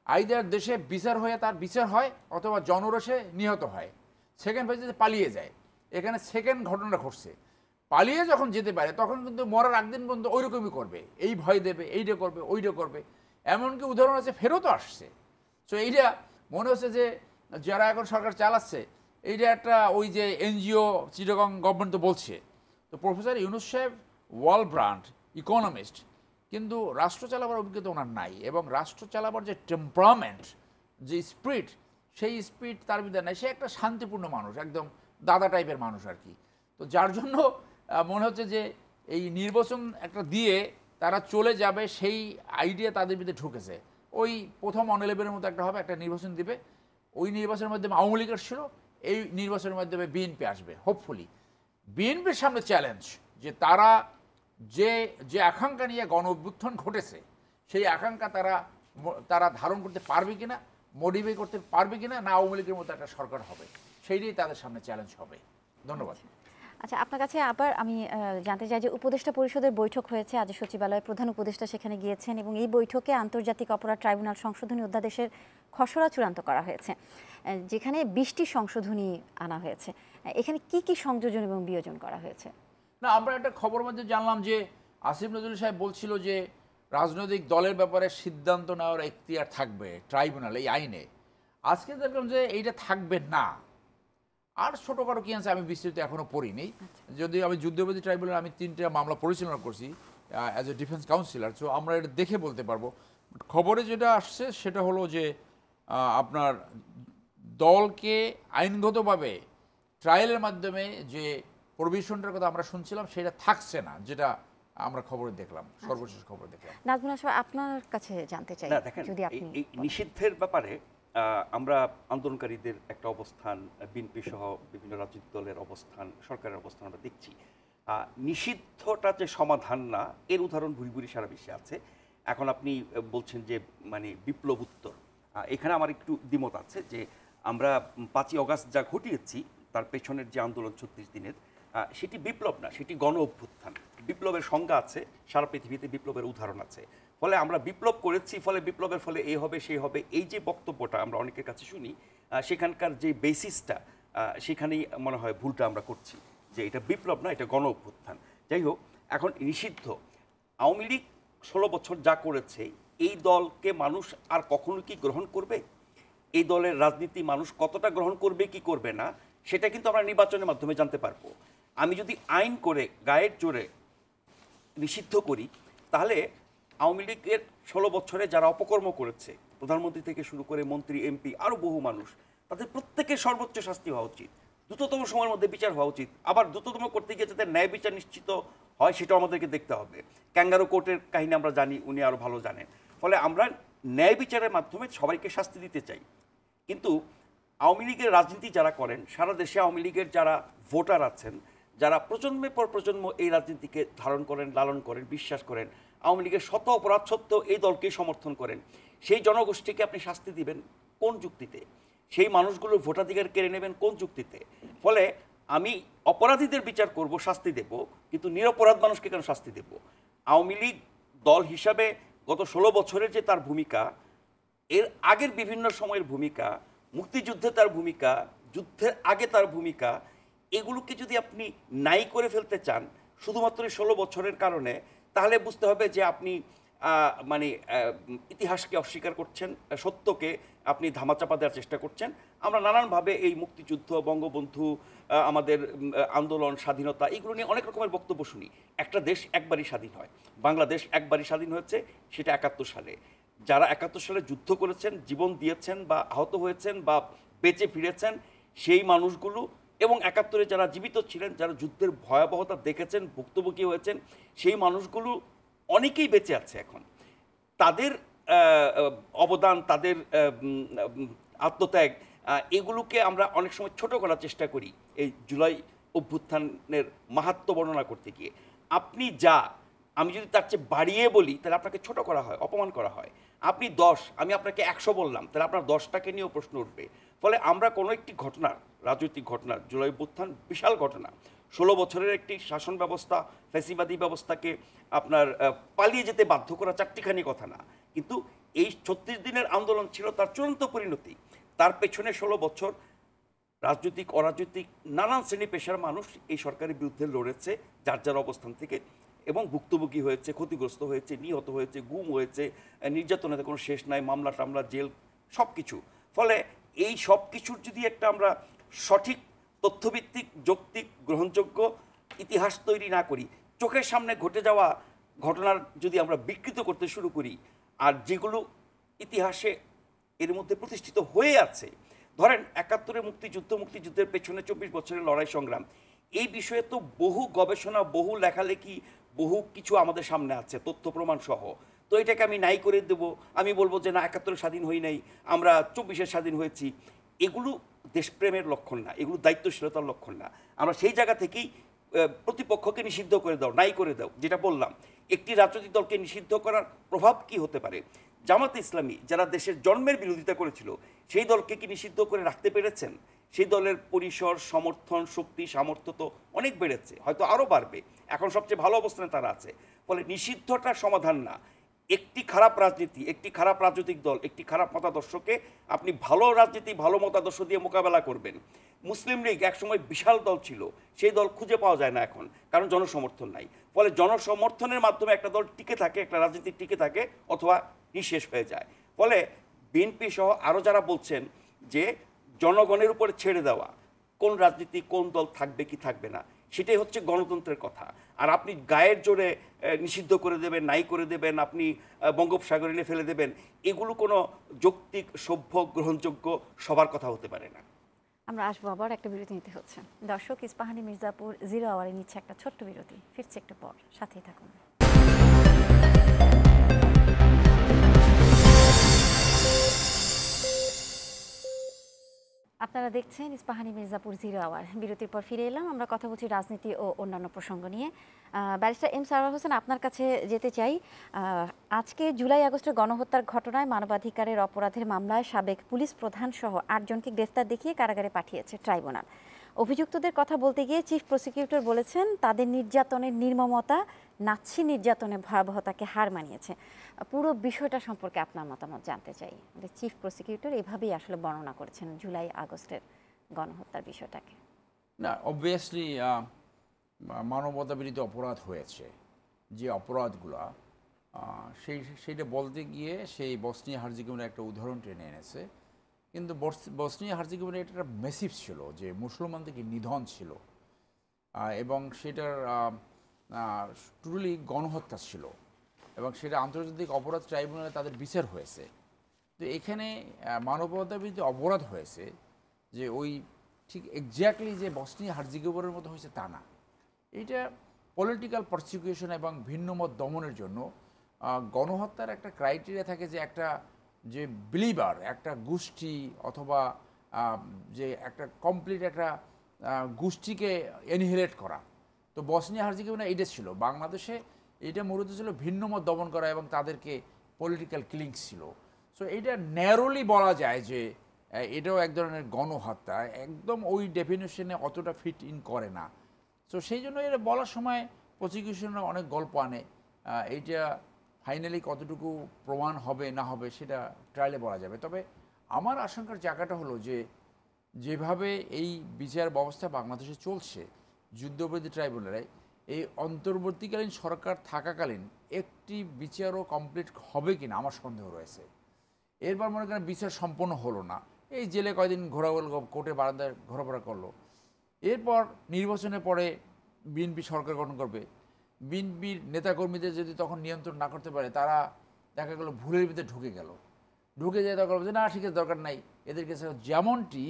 আইদার দেশে বিচার হয়ে তার বিচার হয়, অথবা জনরোষে নিহত হয়, সেকেন্ড ফেজে পালিয়ে যায়। এখানে সেকেন্ড ঘটনাটা ঘটছে, পালিয়ে যখন যেতে পারে তখন কিন্তু মরার একদিন পর্যন্ত ওইরকমই করবে, এই ভয় দেবে, এইটা করবে, ওইটা করবে, এমনকি উদাহরণ আছে ফেরতও আসছে। সো এইটা মনে হচ্ছে যে যারা এখন সরকার চালাচ্ছে, এইটা একটা ওই যে এনজিও চিটাগং গভর্নমেন্ট তো বলছে, তো প্রফেসর ইউনুস সাহেব ওয়াল ব্রান্ড ইকোনমিস্ট, কিন্তু রাষ্ট্র চালাবার অভিজ্ঞতা ওনার নাই, এবং রাষ্ট্র চালাবার যে টেম্পারামেন্ট, যে স্পিরিট, সেই স্পিরিট তার ভিতরে নাই। সে একটা শান্তিপূর্ণ মানুষ, একদম দাদা টাইপের মানুষ আর কি। তো যার জন্য মনে হচ্ছে যে এই নির্বাচন একটা দিয়ে তারা চলে যাবে, সেই আইডিয়া তাদের ভিতরে ঢুকেছে। ওই প্রথম 11-এর মতো একটা হবে, একটা নির্বাচন দিবে, ওই নির্বাচনের মাধ্যমে আওয়ামী লীগের ছিল, এই নির্বাচনের মাধ্যমে বিএনপি আসবে হোপফুলি। বিএনপির সামনে চ্যালেঞ্জ যে তারা যে আকাঙ্ক্ষা নিয়ে গণ অভ্যুত্থান ঘটেছে, সেই আকাঙ্ক্ষা তারা ধারণ করতে পারবে কিনা, মডিফাই করতে পারবে কিনা, না আওয়ামী লীগের মতো একটা সরকার হবে, সেইটাই তাদের সামনে চ্যালেঞ্জ হবে। ধন্যবাদ। আচ্ছা, আপনার কাছে আবার আমি জানতে চাই যে উপদেষ্টা পরিষদের বৈঠক হয়েছে আজ সচিবালয়ে, প্রধান উপদেষ্টা সেখানে গিয়েছেন, এবং এই বৈঠকে আন্তর্জাতিক অপরাধ ট্রাইব্যুনাল সংশোধনী অধ্যাদেশের খসড়া চূড়ান্ত করা হয়েছে, যেখানে 20টি সংশোধনী আনা হয়েছে। এখানে কি কি সংযোজন এবং বিয়োজন করা হয়েছে? না, আমরা একটা খবর মধ্যে জানলাম যে আসিফ নজরুল সাহেব বলছিল যে রাজনৈতিক দলের ব্যাপারে সিদ্ধান্ত নেওয়ার এখতিয়ার থাকবে ট্রাইব্যুনাল এই আইনে। আজকে দেখলাম যে এইটা থাকবে না। আর ছোটোখাটো কি আছে আমি বিস্তৃত এখনও পড়িনি, যদিও আমি যুদ্ধবাদী ট্রাইব্যুনাল আমি 3টা মামলা পরিচালনা করছি as a defence councillor, so আমরা এটা দেখে বলতে পারবো। খবরে যেটা আসছে সেটা হলো যে আপনার দলকে আইনগতভাবে ট্রায়ালের মাধ্যমে যে প্রভিশনটার কথা আমরা শুনছিলাম সেটা থাকছে না, যেটা আমরা খবরে দেখলাম, সর্বশেষ খবর দেখলাম। নাজমুল হাসান, আপনার কাছে জানতে চাই, না দেখেন, যদি আপনি এই নিষিদ্ধের ব্যাপারে আমরা আন্দোলনকারীদের একটা অবস্থান, বিএনপি সহ বিভিন্ন রাজনৈতিক দলের অবস্থান, সরকারের অবস্থান আমরা দেখছি। নিষিদ্ধটা যে সমাধান না, এর উদাহরণ ভুরি ভুরি সারা বিশ্বে আছে। এখন আপনি বলছেন যে মানে বিপ্লব উত্তর, এখানে আমার একটু দ্বিমত আছে যে আমরা 5ই অগাস্ট যা ঘটিয়েছি তার পেছনের যে আন্দোলন 36 দিনের, সেটি বিপ্লব না, সেটি গণ অভ্যুত্থান। বিপ্লবের সংজ্ঞা আছে, সারা পৃথিবীতে বিপ্লবের উদাহরণ আছে। ফলে আমরা বিপ্লব করেছি, ফলে বিপ্লবের ফলে এই হবে সেই হবে, এই যে বক্তব্যটা আমরা অনেকের কাছে শুনি, সেখানকার যে বেসিসটা, সেখানেই মনে হয় ভুলটা আমরা করছি, যে এটা বিপ্লব না, এটা গণ অভ্যুত্থান। যাই হোক, এখন নিষিদ্ধ আওয়ামী লীগ 16 বছর যা করেছে, এই দলকে মানুষ আর কখনো কি গ্রহণ করবে? এই দলের রাজনীতি মানুষ কতটা গ্রহণ করবে কি করবে না, সেটা কিন্তু আমরা নির্বাচনের মাধ্যমে জানতে পারবো। আমি যদি আইন করে গায়ের জোরে নিষিদ্ধ করি, তাহলে আওয়ামী লীগের 16 বছরে যারা অপকর্ম করেছে, প্রধানমন্ত্রী থেকে শুরু করে মন্ত্রী, এমপি, আরও বহু মানুষ, তাদের প্রত্যেকের সর্বোচ্চ শাস্তি হওয়া উচিত, দ্রুততম সময়ের মধ্যে বিচার হওয়া উচিত। আবার দ্রুততম করতে গিয়ে যাতে ন্যায় বিচার নিশ্চিত হয়, সেটাও আমাদেরকে দেখতে হবে। ক্যাঙ্গারু কোর্টের কাহিনী আমরা জানি, উনি আরও ভালো জানেন। ফলে আমরা ন্যায় বিচারের মাধ্যমে সবাইকে শাস্তি দিতে চাই। কিন্তু আওয়ামী লীগের রাজনীতি যারা করেন, সারা দেশে আওয়ামী লীগের যারা ভোটার আছেন, যারা প্রজন্মের পর প্রজন্ম এই রাজনীতিকে ধারণ করেন, লালন করেন, বিশ্বাস করেন, আওয়ামী লীগের শত অপরাধ সত্ত্বেও এই দলকেই সমর্থন করেন, সেই জনগোষ্ঠীকে আপনি শাস্তি দিবেন কোন যুক্তিতে? সেই মানুষগুলোর ভোটাধিকার কেড়ে নেবেন কোন যুক্তিতে? ফলে আমি অপরাধীদের বিচার করব, শাস্তি দেব, কিন্তু নিরপরাধ মানুষকে কেন শাস্তি দেব? আওয়ামী লীগ দল হিসাবে গত 16 বছরের যে তার ভূমিকা, এর আগের বিভিন্ন সময়ের ভূমিকা, মুক্তিযুদ্ধে তার ভূমিকা, যুদ্ধের আগে তার ভূমিকা, এগুলোকে যদি আপনি নাই করে ফেলতে চান শুধুমাত্র 16 বছরের কারণে, তাহলে বুঝতে হবে যে আপনি মানে ইতিহাসকে অস্বীকার করছেন, সত্যকে আপনি ধামাচাপা দেওয়ার চেষ্টা করছেন। আমরা নানানভাবে এই মুক্তিযুদ্ধ, বঙ্গবন্ধু, আমাদের আন্দোলন, স্বাধীনতা, এগুলো নিয়ে অনেক রকমের বক্তব্য শুনি। একটা দেশ একবারই স্বাধীন হয়, বাংলাদেশ একবারই স্বাধীন হয়েছে, সেটা ৭১ সালে। যারা ৭১ সালে যুদ্ধ করেছেন, জীবন দিয়েছেন বা আহত হয়েছেন বা বেঁচে ফিরেছেন, সেই মানুষগুলো এবং ৭১-এ যারা জীবিত ছিলেন, যারা যুদ্ধের ভয়াবহতা দেখেছেন, ভুক্তভোগী হয়েছেন, সেই মানুষগুলো অনেকেই বেঁচে আছে এখন। তাদের অবদান, তাদের আত্মত্যাগ, এগুলোকে আমরা অনেক সময় ছোট করার চেষ্টা করি এই জুলাই অভ্যুত্থানের মাহাত্ম্য বর্ণনা করতে গিয়ে। আপনি যা, আমি যদি তার চেয়ে বাড়িয়ে বলি তাহলে আপনাকে ছোট করা হয়, অপমান করা হয়। আপনি 10, আমি আপনাকে 100 বললাম, তাহলে আপনার 10টাকে নিয়েও প্রশ্ন উঠবে। ফলে আমরা কোনো একটি ঘটনার, রাজনৈতিক ঘটনার, জুলাই অভ্যুত্থান বিশাল ঘটনা, 16 বছরের একটি শাসন ব্যবস্থা, ফ্যাসিবাদী ব্যবস্থাকে আপনার পালিয়ে যেতে বাধ্য করা চারটিখানি কথা না, কিন্তু এই 36 দিনের আন্দোলন ছিল তার চূড়ান্ত পরিণতি। তার পেছনে 16 বছর রাজনৈতিক, অরাজনৈতিক নানান শ্রেণী পেশার মানুষ এই সরকারের বিরুদ্ধে লড়েছে যার যার অবস্থান থেকে, এবং ভুক্তভোগী হয়েছে, ক্ষতিগ্রস্ত হয়েছে, নিহত হয়েছে, গুম হয়েছে, নির্যাতনের কোনো শেষ নাই, মামলা টামলা, জেল, সব কিছু। ফলে এই সব কিছুর যদি একটা আমরা সঠিক তথ্যভিত্তিক, যৌক্তিক, গ্রহণযোগ্য ইতিহাস তৈরি না করি, চোখের সামনে ঘটে যাওয়া ঘটনার যদি আমরা বিকৃত করতে শুরু করি, আর যেগুলো ইতিহাসে এর মধ্যে প্রতিষ্ঠিত হয়ে আছে, ধরেন ৭১-এর মুক্তিযুদ্ধের পেছনে 24 বছরের লড়াই সংগ্রাম, এই বিষয়ে তো বহু গবেষণা, বহু লেখালেখি, বহু কিছু আমাদের সামনে আছে, তথ্য প্রমাণ সহ। তো এটাকে আমি নাই করে দেব, আমি বলবো যে না, ৭১-এ স্বাধীন হই নাই, আমরা 24-এ স্বাধীন হয়েছি, এগুলো দেশপ্রেমের লক্ষণ না, এগুলো দায়িত্বশীলতার লক্ষণ না। আমরা সেই জায়গা থেকেই প্রতিপক্ষকে নিষিদ্ধ করে দাও, নাই করে দাও, যেটা বললাম, একটি রাজনৈতিক দলকে নিষিদ্ধ করার প্রভাব কি হতে পারে? জামাতে ইসলামী যারা দেশের জন্মের বিরোধিতা করেছিল, সেই দলকে কি নিষিদ্ধ করে রাখতে পেরেছেন? সেই দলের পরিসর, সমর্থন, শক্তি, সামর্থ্য তো অনেক বেড়েছে, হয়তো আরও বাড়বে, এখন সবচেয়ে ভালো অবস্থানে তারা আছে। ফলে নিষিদ্ধটা সমাধান না। একটি খারাপ রাজনীতি, একটি খারাপ রাজনৈতিক দল, একটি খারাপ মতাদর্শকে আপনি ভালো রাজনীতি, ভালো মতাদর্শ দিয়ে মোকাবেলা করবেন। মুসলিম লীগ একসময় বিশাল দল ছিল, সেই দল খুঁজে পাওয়া যায় না এখন, কারণ জনসমর্থন নাই। ফলে জনসমর্থনের মাধ্যমে একটা দল টিকে থাকে, একটা রাজনীতি টিকে থাকে, অথবা নিঃশেষ হয়ে যায়। ফলে বিএনপি সহ আরও যারা বলছেন যে জনগণের উপরে ছেড়ে দেওয়া, কোন রাজনীতি, কোন দল থাকবে কি থাকবে না, সেটাই হচ্ছে গণতন্ত্রের কথা। আর আপনি গায়ের জোরে নিষিদ্ধ করে দেবেন, নাই করে দেবেন, আপনি বঙ্গোপসাগরে ফেলে দেবেন, এগুলো কোনো যৌক্তিক, সভ্য, গ্রহণযোগ্য সবার কথা হতে পারে না। আমরা আসবো, আবার একটা বিরতি নিতে হচ্ছে। দর্শক, ইস্পাহানি মির্জাপুর 0 আওয়ারে নিচ্ছে একটা ছোট্ট বিরতি, ফিরছে একটু পর, সাথেই থাকুন। আপনারা দেখছেন ইস্পাহানি মির্জাপুর 0 আওয়ার। বিরতির পর ফিরে এলাম, আমরা কথা বলছি রাজনীতি ও অন্যান্য প্রসঙ্গ নিয়ে। ব্যারিস্টার এম সারোয়ার হোসেন, আপনার কাছে যেতে চাই। আজকে জুলাই আগস্টের গণহত্যার ঘটনায় মানবাধিকারের অপরাধের মামলায় সাবেক পুলিশ প্রধান সহ 8 জনকে গ্রেফতার দেখিয়ে কারাগারে পাঠিয়েছে ট্রাইব্যুনাল। অভিযুক্তদের কথা বলতে গিয়ে চিফ প্রসিকিউটর বলেছেন তাদের নির্যাতনের নির্মমতা নাৎসি নির্যাতনের ভয়াবহতাকে হার মানিয়েছে। পুরো বিষয়টা সম্পর্কে আপনার মতামত জানতে চাই। চিফ প্রসিকিউটর এভাবেই আসলে বর্ণনা করেছেন জুলাই আগস্টের গণহত্যার বিষয়টাকে। না, অবভিয়াসলি মানবতা বিরোধী অপরাধ হয়েছে, যে অপরাধগুলো সেইটা বলতে গিয়ে সেই বসনিয়া হার্জেগোভিনার একটা উদাহরণ টেনে এনেছে। কিন্তু বসনিয়া হার্জেগোভিনা এটা একটা মেসিভ ছিল, যে মুসলমানদেরকে নিধন ছিল, এবং সেটার টোটালি গণহত্যা ছিল, এবং সেটা আন্তর্জাতিক অপরাধ ট্রাইব্যুনালে তাদের বিচার হয়েছে। তো এখানে মানবতা বিরোধী অপরাধ হয়েছে, যে ওই ঠিক এক্স্যাক্টলি যে বসনিয়া হার্জেগোভিনার মতো হয়েছে তা না। এইটা পলিটিক্যাল প্রসিকিউশন এবং ভিন্নমত দমনের জন্য গণহত্যার একটা ক্রাইটেরিয়া থাকে, যে একটা যে বিলিভার, একটা গোষ্ঠী অথবা যে একটা কমপ্লিট একটা গোষ্ঠীকে এনহিলেট করা। তো বসনিয়া হার্জেগোভিনা এটা ছিল। বাংলাদেশে এটা মূলত ছিল ভিন্নমত দমন করা এবং তাদেরকে পলিটিক্যাল কিলিংস ছিল। সো এইটা ন্যারোলি বলা যায় যে এটাও এক ধরনের গণহত্যা, একদম ওই ডেফিনেশনে অতটা ফিট ইন করে না। সো সেই জন্য এটা বলার সময় প্রসিকিউশনরা অনেক গল্প আনে। এইটা ফাইনালি কতটুকু প্রমাণ হবে না হবে সেটা ট্রায়ালে বলা যাবে। তবে আমার আশঙ্কার জায়গাটা হলো যে যেভাবে এই বিচার ব্যবস্থা বাংলাদেশে চলছে যুদ্ধবিরোধী ট্রাইব্যুনালে, এই অন্তর্বর্তীকালীন সরকার থাকাকালীন একটি বিচারও কমপ্লিট হবে কিনা আমার সন্দেহ রয়েছে। এরপর মনে করেন বিচার সম্পন্ন হলো না, এই জেলে কয়দিন ঘোরাঘুরি কোর্টে বারান্দায় ঘোরাফেরা করলো। এরপর নির্বাচনের পরে বিএনপি সরকার গঠন করবে, বিএনপির নেতাকর্মীদের যদি তখন নিয়ন্ত্রণ না করতে পারে, তারা দেখা গেল ভুলের ভিতরে ঢুকে যায়, তখন যে না ঠিক আছে দরকার নাই এদের কাছে। যেমনটি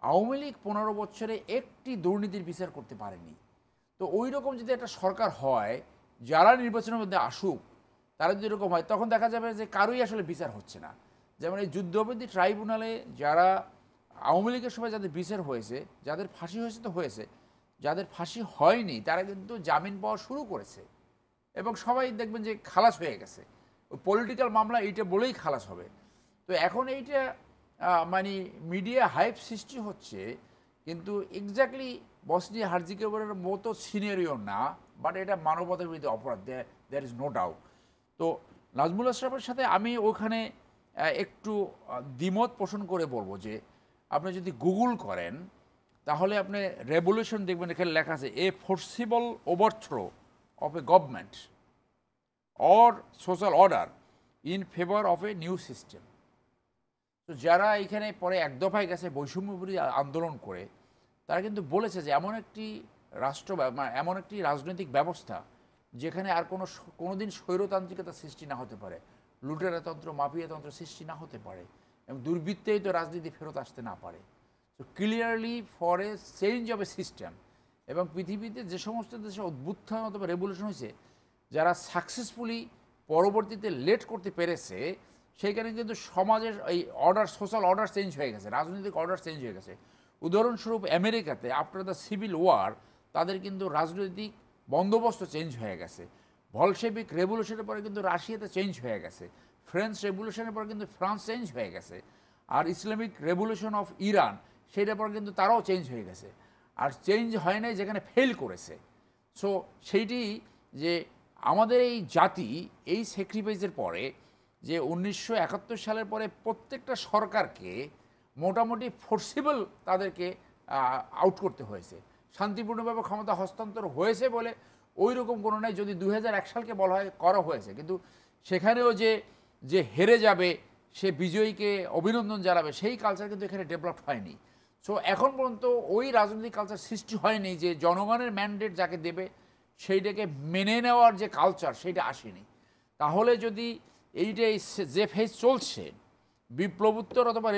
আওয়ামী লীগ 15 বছরে একটি দুর্নীতির বিচার করতে পারেনি। তো ওই রকম যদি একটা সরকার হয়, যারা নির্বাচনের মধ্যে আসুক তারা যদি এরকম হয়, তখন দেখা যাবে যে কারোই আসলে বিচার হচ্ছে না। যেমন এই যুদ্ধবন্দী ট্রাইব্যুনালে যারা আওয়ামী লীগের সময় যাদের বিচার হয়েছে, যাদের ফাঁসি হয়েছে তো হয়েছে, যাদের ফাঁসি হয়নি তারা কিন্তু জামিন পাওয়া শুরু করেছে এবং সবাই দেখবেন যে খালাস হয়ে গেছে। ওই পলিটিক্যাল মামলা এইটা বলেই খালাস হবে। তো এখন এইটা মানে মিডিয়া হাইপ সৃষ্টি হচ্ছে, কিন্তু এক্স্যাক্টলি বসনিয়া হার্জিগোভিনার মতো সিনারিও না, বাট এটা মানবতার বিরুদ্ধে অপরাধ, দেয়ার ইজ নো ডাউট। তো নাজমুল আশরাফের সাথে আমি ওখানে একটু দ্বিমত পোষণ করে বলবো যে আপনি যদি গুগল করেন তাহলে আপনি রেভলিউশন দেখবেন, এখানে লেখা আছে a forcible overthrow of a government or social order in favour of a new system. তো যারা এখানে পরে এক দফায় গেছে বৈষম্য বিরোধী আন্দোলন করে, তারা কিন্তু বলেছে যে এমন একটি এমন একটি রাজনৈতিক ব্যবস্থা যেখানে আর কোনোদিন স্বৈরতান্ত্রিকতা সৃষ্টি না হতে পারে, লুটেরাতন্ত্র মাফিয়াতন্ত্র সৃষ্টি না হতে পারে এবং দুর্বৃত্তায়িত রাজনীতি ফেরত আসতে না পারে। তো clearly for a change of a system. এবং পৃথিবীতে যে সমস্ত দেশে উদ্বুত্থান অথবা রেভলিউশন হয়েছে, যারা সাকসেসফুলি পরবর্তীতে লেট করতে পেরেছে, সেইখানে কিন্তু সমাজের এই অর্ডার, সোশ্যাল অর্ডার চেঞ্জ হয়ে গেছে, রাজনৈতিক অর্ডার চেঞ্জ হয়ে গেছে। উদাহরণস্বরূপ আমেরিকাতে আফটার দ্য সিভিল ওয়ার তাদের কিন্তু রাজনৈতিক বন্দোবস্ত চেঞ্জ হয়ে গেছে। বলশেভিক রেভলিউশনের পরে কিন্তু রাশিয়াতে চেঞ্জ হয়ে গেছে, ফ্রেঞ্চ রেভলিউশনের পরে কিন্তু ফ্রান্স চেঞ্জ হয়ে গেছে, আর ইসলামিক রেভলিউশন অফ ইরান সেইটার পর কিন্তু তারাও চেঞ্জ হয়ে গেছে। আর চেঞ্জ হয় নাই যেখানে ফেল করেছে। সো সেইটি যে আমাদের এই জাতি এই স্যাক্রিফাইসের পরে যে 1971 সালের পরে প্রত্যেকটা সরকারকে মোটামুটি ফোর্সিবল তাদেরকে আউট করতে হয়েছে, শান্তিপূর্ণভাবে ক্ষমতা হস্তান্তর হয়েছে বলে ওই রকম কোনো নাই। যদি 2001 সালকে বলা হয় করা হয়েছে, কিন্তু সেখানেও যে হেরে যাবে সে বিজয়ীকে অভিনন্দন জানাবে, সেই কালচার কিন্তু এখানে ডেভেলপ হয়নি। সো এখন পর্যন্ত ওই রাজনৈতিক কালচার সৃষ্টি হয়নি যে জনগণের ম্যান্ডেট যাকে দেবে সেইটাকে মেনে নেওয়ার যে কালচার সেইটা আসেনি। তাহলে যদি এইটাই যে ফেজ চলছে বিপ্লবোত্তর অথবা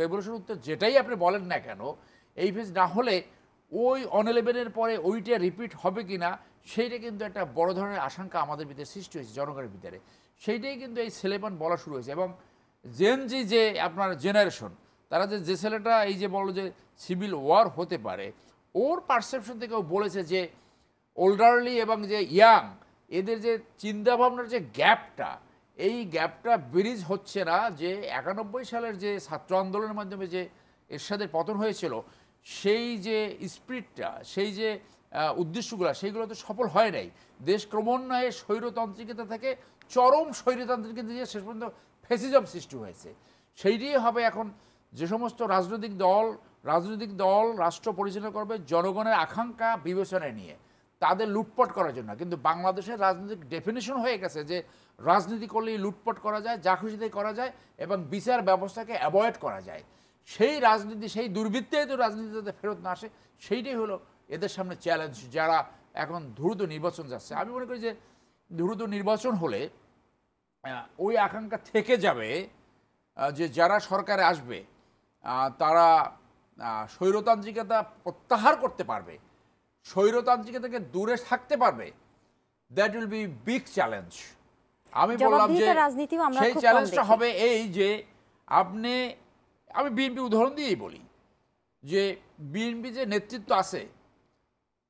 রেভলিউশন উত্তর যেটাই আপনি বলেন না কেন, এই ফেজ না হলে ওই 11 পরে ওইটা রিপিট হবে কি না সেইটা কিন্তু একটা বড় ধরনের আশঙ্কা আমাদের ভিতরে সৃষ্টি হয়েছে, জনগণের ভিতরে। সেইটাই কিন্তু এই ছেলেপান বলা শুরু হয়েছে। এবং জেনজি যে আপনার জেনারেশন, তারা যে ছেলেটা এই যে বললো যে সিভিল ওয়ার হতে পারে, ওর পারসেপশন থেকে ও বলেছে যে ওল্ডারলি এবং যে ইয়াং এদের যে চিন্তাভাবনার যে গ্যাপটা, এই গ্যাপটা ব্রিজ হচ্ছে না। যে 91 সালের যে ছাত্র আন্দোলনের মাধ্যমে যে এরশাদের পতন হয়েছিল, সেই যে স্পিরিটটা, সেই যে উদ্দেশ্যগুলো, সেইগুলো তো সফল হয় নাই। দেশ ক্রমান্বয়ে স্বৈরতান্ত্রিকতা থেকে চরম স্বৈরতান্ত্রিকতা দিয়ে শেষ পর্যন্ত ফ্যাসিজম সৃষ্টি হয়েছে। সেইটিই হবে এখন যে সমস্ত রাজনৈতিক দল রাষ্ট্র পরিচালনা করবে জনগণের আকাঙ্ক্ষা বিবেচনায় নিয়ে, তাদের লুটপাট করার জন্য। কিন্তু বাংলাদেশের রাজনৈতিক ডেফিনেশন হয়ে গেছে যে রাজনীতি করলেই লুটপাট করা যায়, যা খুশিতে করা যায় এবং বিচার ব্যবস্থাকে অ্যাভয়েড করা যায়। সেই রাজনীতি, সেই দুর্বৃত্তায়িত রাজনীতি যাতে ফেরত না আসে, সেইটাই হলো এদের সামনে চ্যালেঞ্জ, যারা এখন দ্রুত নির্বাচন যাচ্ছে। আমি মনে করি যে দ্রুত নির্বাচন হলে ওই আকাঙ্ক্ষা থেকে যাবে যে যারা সরকারে আসবে তারা স্বৈরতান্ত্রিকতা প্রত্যাহার করতে পারবে, স্বৈরতান্ত্রিকতা থেকে দূরে থাকতে পারবে। That will be big challenge. আমি বললাম যে সেই চ্যালেঞ্জটা হবে এই যে আমি বিএনপি উদাহরণ দিয়েই বলি যে বিএনপি যে নেতৃত্ব আছে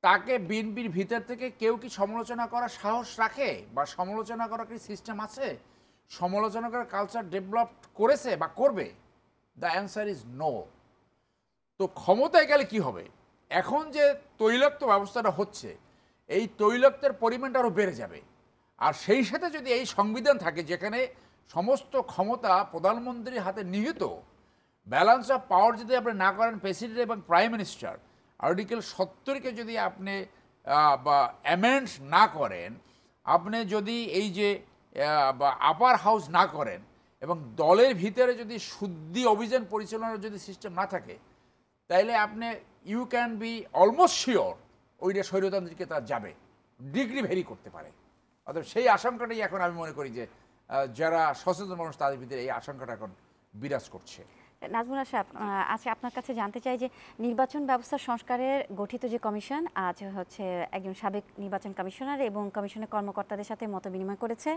তাকে বিএনপির ভিতর থেকে কেউ কি সমালোচনা করার সাহস রাখে বা সমালোচনা করার কি সিস্টেম আছে, সমালোচনা করার কালচার ডেভেলপ করেছে বা করবে? The answer is no. তো ক্ষমতায় গেলে কি হবে? এখন যে তৈলাক্ত ব্যবস্থাটা হচ্ছে, এই তৈলাক্তের পরিমাণটা আরও বেড়ে যাবে। আর সেই সাথে যদি এই সংবিধান থাকে যেখানে সমস্ত ক্ষমতা প্রধানমন্ত্রীর হাতে নিহিত, ব্যালেন্স অফ পাওয়ার যদি আপনি না করেন প্রেসিডেন্ট এবং প্রাইম মিনিস্টার, আর্টিকেল 70-কে যদি আপনি বা অ্যামেন্ড না করেন, আপনি যদি এই যে আপার হাউস না করেন এবং দলের ভিতরে যদি শুদ্ধি অভিযান পরিচালনার যদি সিস্টেম না থাকে, তাইলে আপনি you can be almost sure ওইটা স্বৈরতান্ত্রিকে তার যাবে, ডিগ্রি ভেরি করতে পারে। অর্থাৎ সেই আশঙ্কাটাই এখন আমি মনে করি যে যারা সচেতন মানুষ তাদের ভিতরে এই আশঙ্কাটা এখন বিরাজ করছে। নাজমুল সাহেব, আচ্ছা আপনার কাছে জানতে চাই যে নির্বাচন ব্যবস্থা সংস্কারের গঠিত যে কমিশন, আজ হচ্ছে একজন সাবেক নির্বাচন কমিশনার এবং কমিশনের কর্মকর্তাদের সাথে মত বিনিময় করেছে।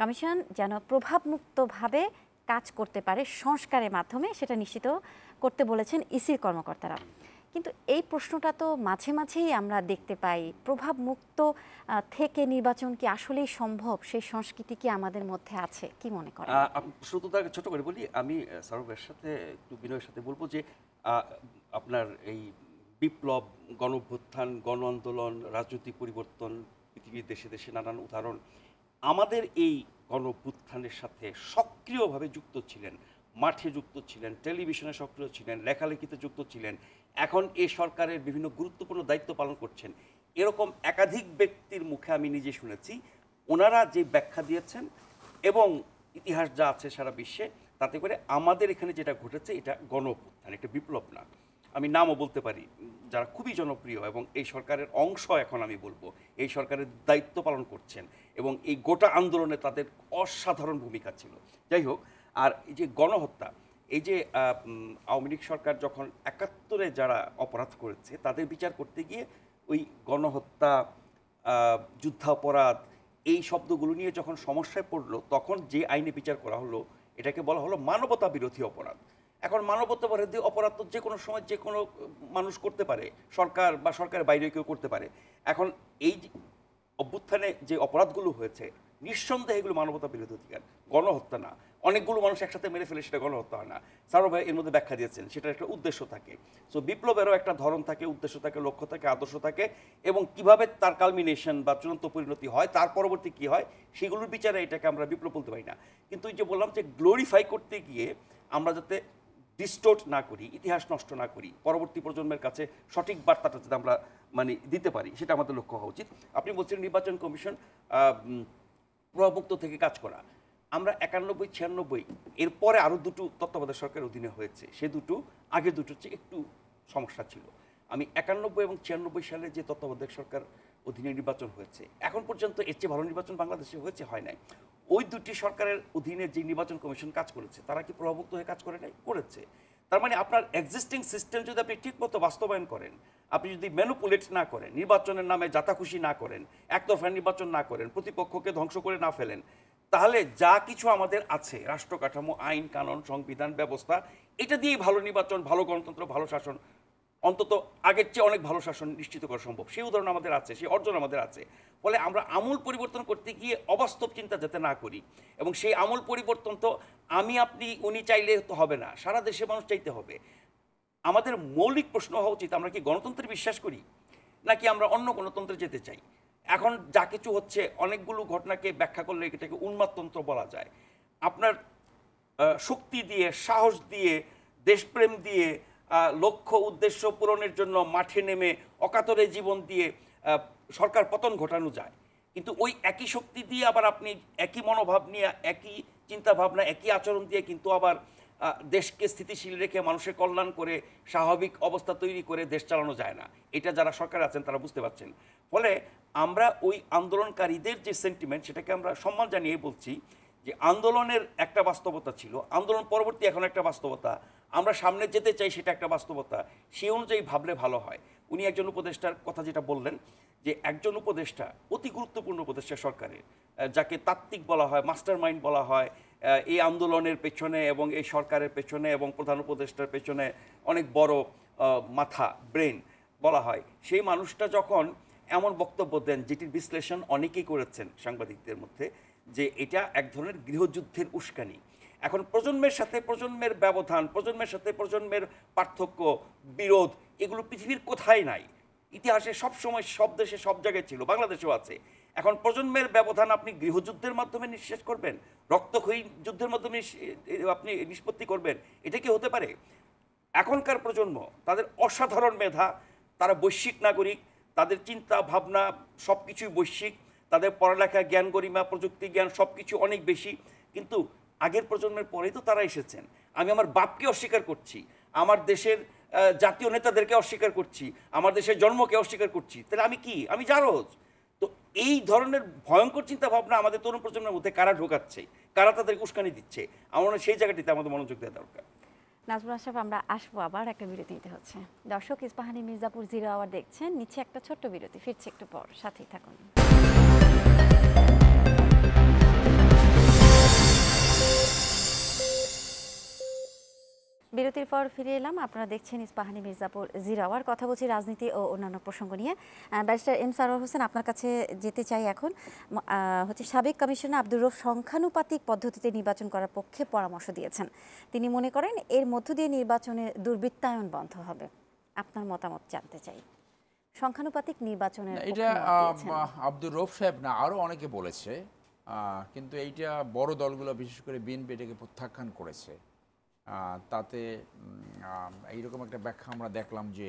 কমিশন যেন প্রভাবমুক্তভাবে কাজ করতে পারে সংস্কারের মাধ্যমে, সেটা নিশ্চিত করতে বলেছেন ইসির কর্মকর্তারা। কিন্তু এই প্রশ্নটা তো মাঝে মাঝেই আমরা দেখতে পাই, প্রভাবমুক্ত থেকে নির্বাচন কি আসলেই সম্ভব? সেই সংস্কৃতি কি আমাদের মধ্যে আছে? কি মনে করেন? শুধু তাকে ছোট করে বলি, আমি সৌরভের সাথে একটু বিনয়ের সাথে বলবো যে আপনার এই বিপ্লব, গণঅভ্যুত্থান, গণ আন্দোলন, রাজনৈতিক পরিবর্তন, পৃথিবীর দেশে দেশে নানান উদাহরণ আমাদের এই গণঅভ্যুত্থানের সাথে সক্রিয়ভাবে যুক্ত ছিলেন, মাঠে যুক্ত ছিলেন, টেলিভিশনে সক্রিয় ছিলেন, লেখালেখিতে যুক্ত ছিলেন, এখন এই সরকারের বিভিন্ন গুরুত্বপূর্ণ দায়িত্ব পালন করছেন। এরকম একাধিক ব্যক্তির মুখে আমি নিজে শুনেছি, ওনারা যে ব্যাখ্যা দিয়েছেন এবং ইতিহাস যা আছে সারা বিশ্বে, তাতে করে আমাদের এখানে যেটা ঘটেছে এটা গণঅভ্যুত্থান, একটা বিপ্লব না। আমি নামও বলতে পারি যারা খুবই জনপ্রিয় এবং এই সরকারের অংশ, এখন আমি বলবো এই সরকারের দায়িত্ব পালন করছেন এবং এই গোটা আন্দোলনে তাদের অসাধারণ ভূমিকা ছিল। যাই হোক, আর এই যে গণহত্যা, এই যে আওয়ামী লীগ সরকার যখন ৭১-এ যারা অপরাধ করেছে তাদের বিচার করতে গিয়ে ওই গণহত্যা, যুদ্ধাপরাধ, এই শব্দগুলো নিয়ে যখন সমস্যায় পড়লো, তখন যে আইনে বিচার করা হলো এটাকে বলা হলো মানবতা বিরোধী অপরাধ। এখন মানবতা বিরোধী অপরাধ তো যে কোনো সময় যে কোনো মানুষ করতে পারে, সরকার বা সরকারের বাইরে কেউ করতে পারে। এখন এই অভ্যুত্থানে যে অপরাধগুলো হয়েছে নিঃসন্দেহে এগুলো মানবতা বিরোধী অধিকার, গণহত্যা না। অনেকগুলো মানুষ একসাথে মেরে ফেলে সেটা গণহত্যা হয় না। সারো ভাই এর মধ্যে ব্যাখ্যা দিয়েছেন, সেটার একটা উদ্দেশ্য থাকে। সো বিপ্লবেরও একটা ধরন থাকে, উদ্দেশ্য থাকে, লক্ষ্য থাকে, আদর্শ থাকে, এবং কিভাবে তার কালমিনেশন বা চূড়ান্ত পরিণতি হয়, তার পরবর্তী কি হয়, সেগুলোর বিচারে এটাকে আমরা বিপ্লব বলতে পারি না। কিন্তু এই যে বললাম যে গ্লোরিফাই করতে গিয়ে আমরা যাতে ডিস্টোর্ট না করি, ইতিহাস নষ্ট না করি, পরবর্তী প্রজন্মের কাছে সঠিক বার্তাটা যাতে আমরা দিতে পারি, সেটা আমাদের লক্ষ্য হওয়া উচিত। আপনি বলছেন নির্বাচন কমিশন প্রভাবমুক্ত থেকে কাজ করা। আমরা ৯১-৯৬ এরপরে আরও দুটো তত্ত্বাবধায়ক সরকারের অধীনে হয়েছে, সে দুটো আগে দুটোর চেয়ে একটু সমস্যা ছিল। আমি ৯১ এবং ৯৬ সালে যে তত্ত্বাবধায়ক সরকার অধীনে নির্বাচন হয়েছে, এখন পর্যন্ত এর চেয়ে ভালো নির্বাচন বাংলাদেশে হয়েছে, হয় নাই। ওই দুটি সরকারের অধীনে যে নির্বাচন কমিশন কাজ করেছে তারা কি প্রভাবমুক্ত হয়ে কাজ করে নাই? করেছে। তার মানে আপনার এক্সিস্টিং সিস্টেম যদি আপনি ঠিকমতো বাস্তবায়ন করেন, আপনি যদি ম্যানুপুলেট না করেন, নির্বাচনের নামে যাতাখুশি না করেন, একতরফা নির্বাচন না করেন, প্রতিপক্ষকে ধ্বংস করে না ফেলেন, তাহলে যা কিছু আমাদের আছে, রাষ্ট্র কাঠামো, আইন কানুন, সংবিধান ব্যবস্থা, এটা দিয়েই ভালো নির্বাচন, ভালো গণতন্ত্র, ভালো শাসন, অন্তত আগের চেয়ে অনেক ভালো শাসন নিশ্চিত করা সম্ভব। সেই উদাহরণ আমাদের আছে, সেই অর্জন আমাদের আছে। ফলে আমরা আমূল পরিবর্তন করতে গিয়ে অবাস্তব চিন্তা যাতে না করি, এবং সেই আমূল পরিবর্তন তো আমি আপনি উনি চাইলে তো হবে না, সারা দেশের মানুষ চাইতে হবে। আমাদের মৌলিক প্রশ্ন হওয়া উচিত, আমরা কি গণতন্ত্রে বিশ্বাস করি নাকি আমরা অন্য গণতন্ত্রে যেতে চাই? এখন যা কিছু হচ্ছে, অনেকগুলো ঘটনাকে ব্যাখ্যা করলে এটাকে উন্মাদতন্ত্র বলা যায়। আপনার শক্তি দিয়ে, সাহস দিয়ে, দেশপ্রেম দিয়ে, লক্ষ্য উদ্দেশ্য পূরণের জন্য মাঠে নেমে অকাতরে জীবন দিয়ে সরকার পতন ঘটানো যায়, কিন্তু ওই একই শক্তি দিয়ে আবার আপনি একই মনোভাব নিয়ে, একই চিন্তাভাবনা, একই আচরণ দিয়ে কিন্তু আবার দেশকে স্থিতিশীল রেখে মানুষের কল্যাণ করে স্বাভাবিক অবস্থা তৈরি করে দেশ চালানো যায় না। এটা যারা সরকার আছেন তারা বুঝতে পারছেন। ফলে আমরা ওই আন্দোলনকারীদের যে সেন্টিমেন্ট, সেটাকে আমরা সম্মান জানিয়ে বলছি যে আন্দোলনের একটা বাস্তবতা ছিল, আন্দোলন পরবর্তী এখন একটা বাস্তবতা, আমরা সামনে যেতে চাই, সেটা একটা বাস্তবতা। সেই অনুযায়ী ভাবলে ভালো হয়। উনি একজন উপদেষ্টার কথা যেটা বললেন, যে একজন উপদেষ্টা, অতি গুরুত্বপূর্ণ উপদেষ্টা সরকারের, যাকে তাত্ত্বিক বলা হয়, মাস্টার মাইন্ড বলা হয়, এই আন্দোলনের পেছনে এবং এই সরকারের পেছনে এবং প্রধান উপদেষ্টার পেছনে অনেক বড় মাথা, ব্রেন বলা হয়, সেই মানুষটা যখন এমন বক্তব্য দেন, যেটির বিশ্লেষণ অনেকেই করেছেন সাংবাদিকদের মধ্যে, যে এটা এক ধরনের গৃহযুদ্ধের উস্কানি। এখন প্রজন্মের সাথে প্রজন্মের ব্যবধান, প্রজন্মের সাথে প্রজন্মের পার্থক্য, বিরোধ, এগুলো পৃথিবীর কোথায় নাই। ইতিহাসে সবসময় সব দেশে সব জায়গায় ছিল, বাংলাদেশেও আছে। এখন প্রজন্মের ব্যবধান আপনি গৃহযুদ্ধের মাধ্যমে নিঃশেষ করবেন, রক্তক্ষয়ী যুদ্ধের মাধ্যমে আপনি নিষ্পত্তি করবেন, এটা কি হতে পারে? এখনকার প্রজন্ম, তাদের অসাধারণ মেধা, তারা বৈশ্বিক নাগরিক, তাদের চিন্তা ভাবনা সব কিছুই বৈশ্বিক, তাদের পড়ালেখা, জ্ঞান, গরিমা, প্রযুক্তি জ্ঞান সব কিছু অনেক বেশি, কিন্তু আগের প্রজন্মের পরেই তো তারা এসেছেন। আমি আমার বাপকে অস্বীকার করছি, আমার দেশের জাতীয় নেতাদেরকে অস্বীকার করছি, আমার দেশের জন্মকে অস্বীকার করছি, তাহলে আমি কি? আমি জারজ। তো এই ধরনের ভয়ঙ্কর চিন্তা ভাবনা আমাদের তরুণ প্রজন্মের মধ্যে কারা ঢোকাচ্ছে, কারা তাদেরকে উস্কানি দিচ্ছে, আমার মনে হয় সেই জায়গাটিতে আমাদের মনোযোগ দেওয়া দরকার। নাজমুল আশরাফ, আমরা আসবো, আবার একটা বিরতি নিতে হচ্ছে। দর্শক, ইস্পাহানি মির্জাপুর 0 আওয়ার দেখছেন, নিচে একটা ছোট্ট বিরতি, ফিরছে একটু পর, সাথেই থাকুন। বিরতির পর ফিরে এলাম। আপনারা দেখছেন ইস্পাহানি মির্জাপুর 0 আওয়ার। কথা বলছি রাজনীতি ও অন্যান্য প্রসঙ্গ নিয়ে। ব্যারিস্টার এম সারোয়ার হোসেন, আপনার কাছে যেতে চাই এখন। সাবেক কমিশনার আব্দুর রউফ সংখ্যানুপাতিক পদ্ধতিতে নির্বাচন করার পক্ষে পরামর্শ দিয়েছেন। তিনি মনে করেন এর মধ্য দিয়ে নির্বাচনে দুর্বৃত্তায়ন বন্ধ হবে। আপনার মতামত জানতে চাই। সংখ্যানুপাতিক নির্বাচনের এটা আব্দুর রউফ সাহেব না, আরও অনেকে বলেছে, কিন্তু এইটা বড় দলগুলো বিশেষ করে বিএনপি এটাকে প্রত্যাখ্যান করেছে। তাতে এইরকম একটা ব্যাখ্যা আমরা দেখলাম যে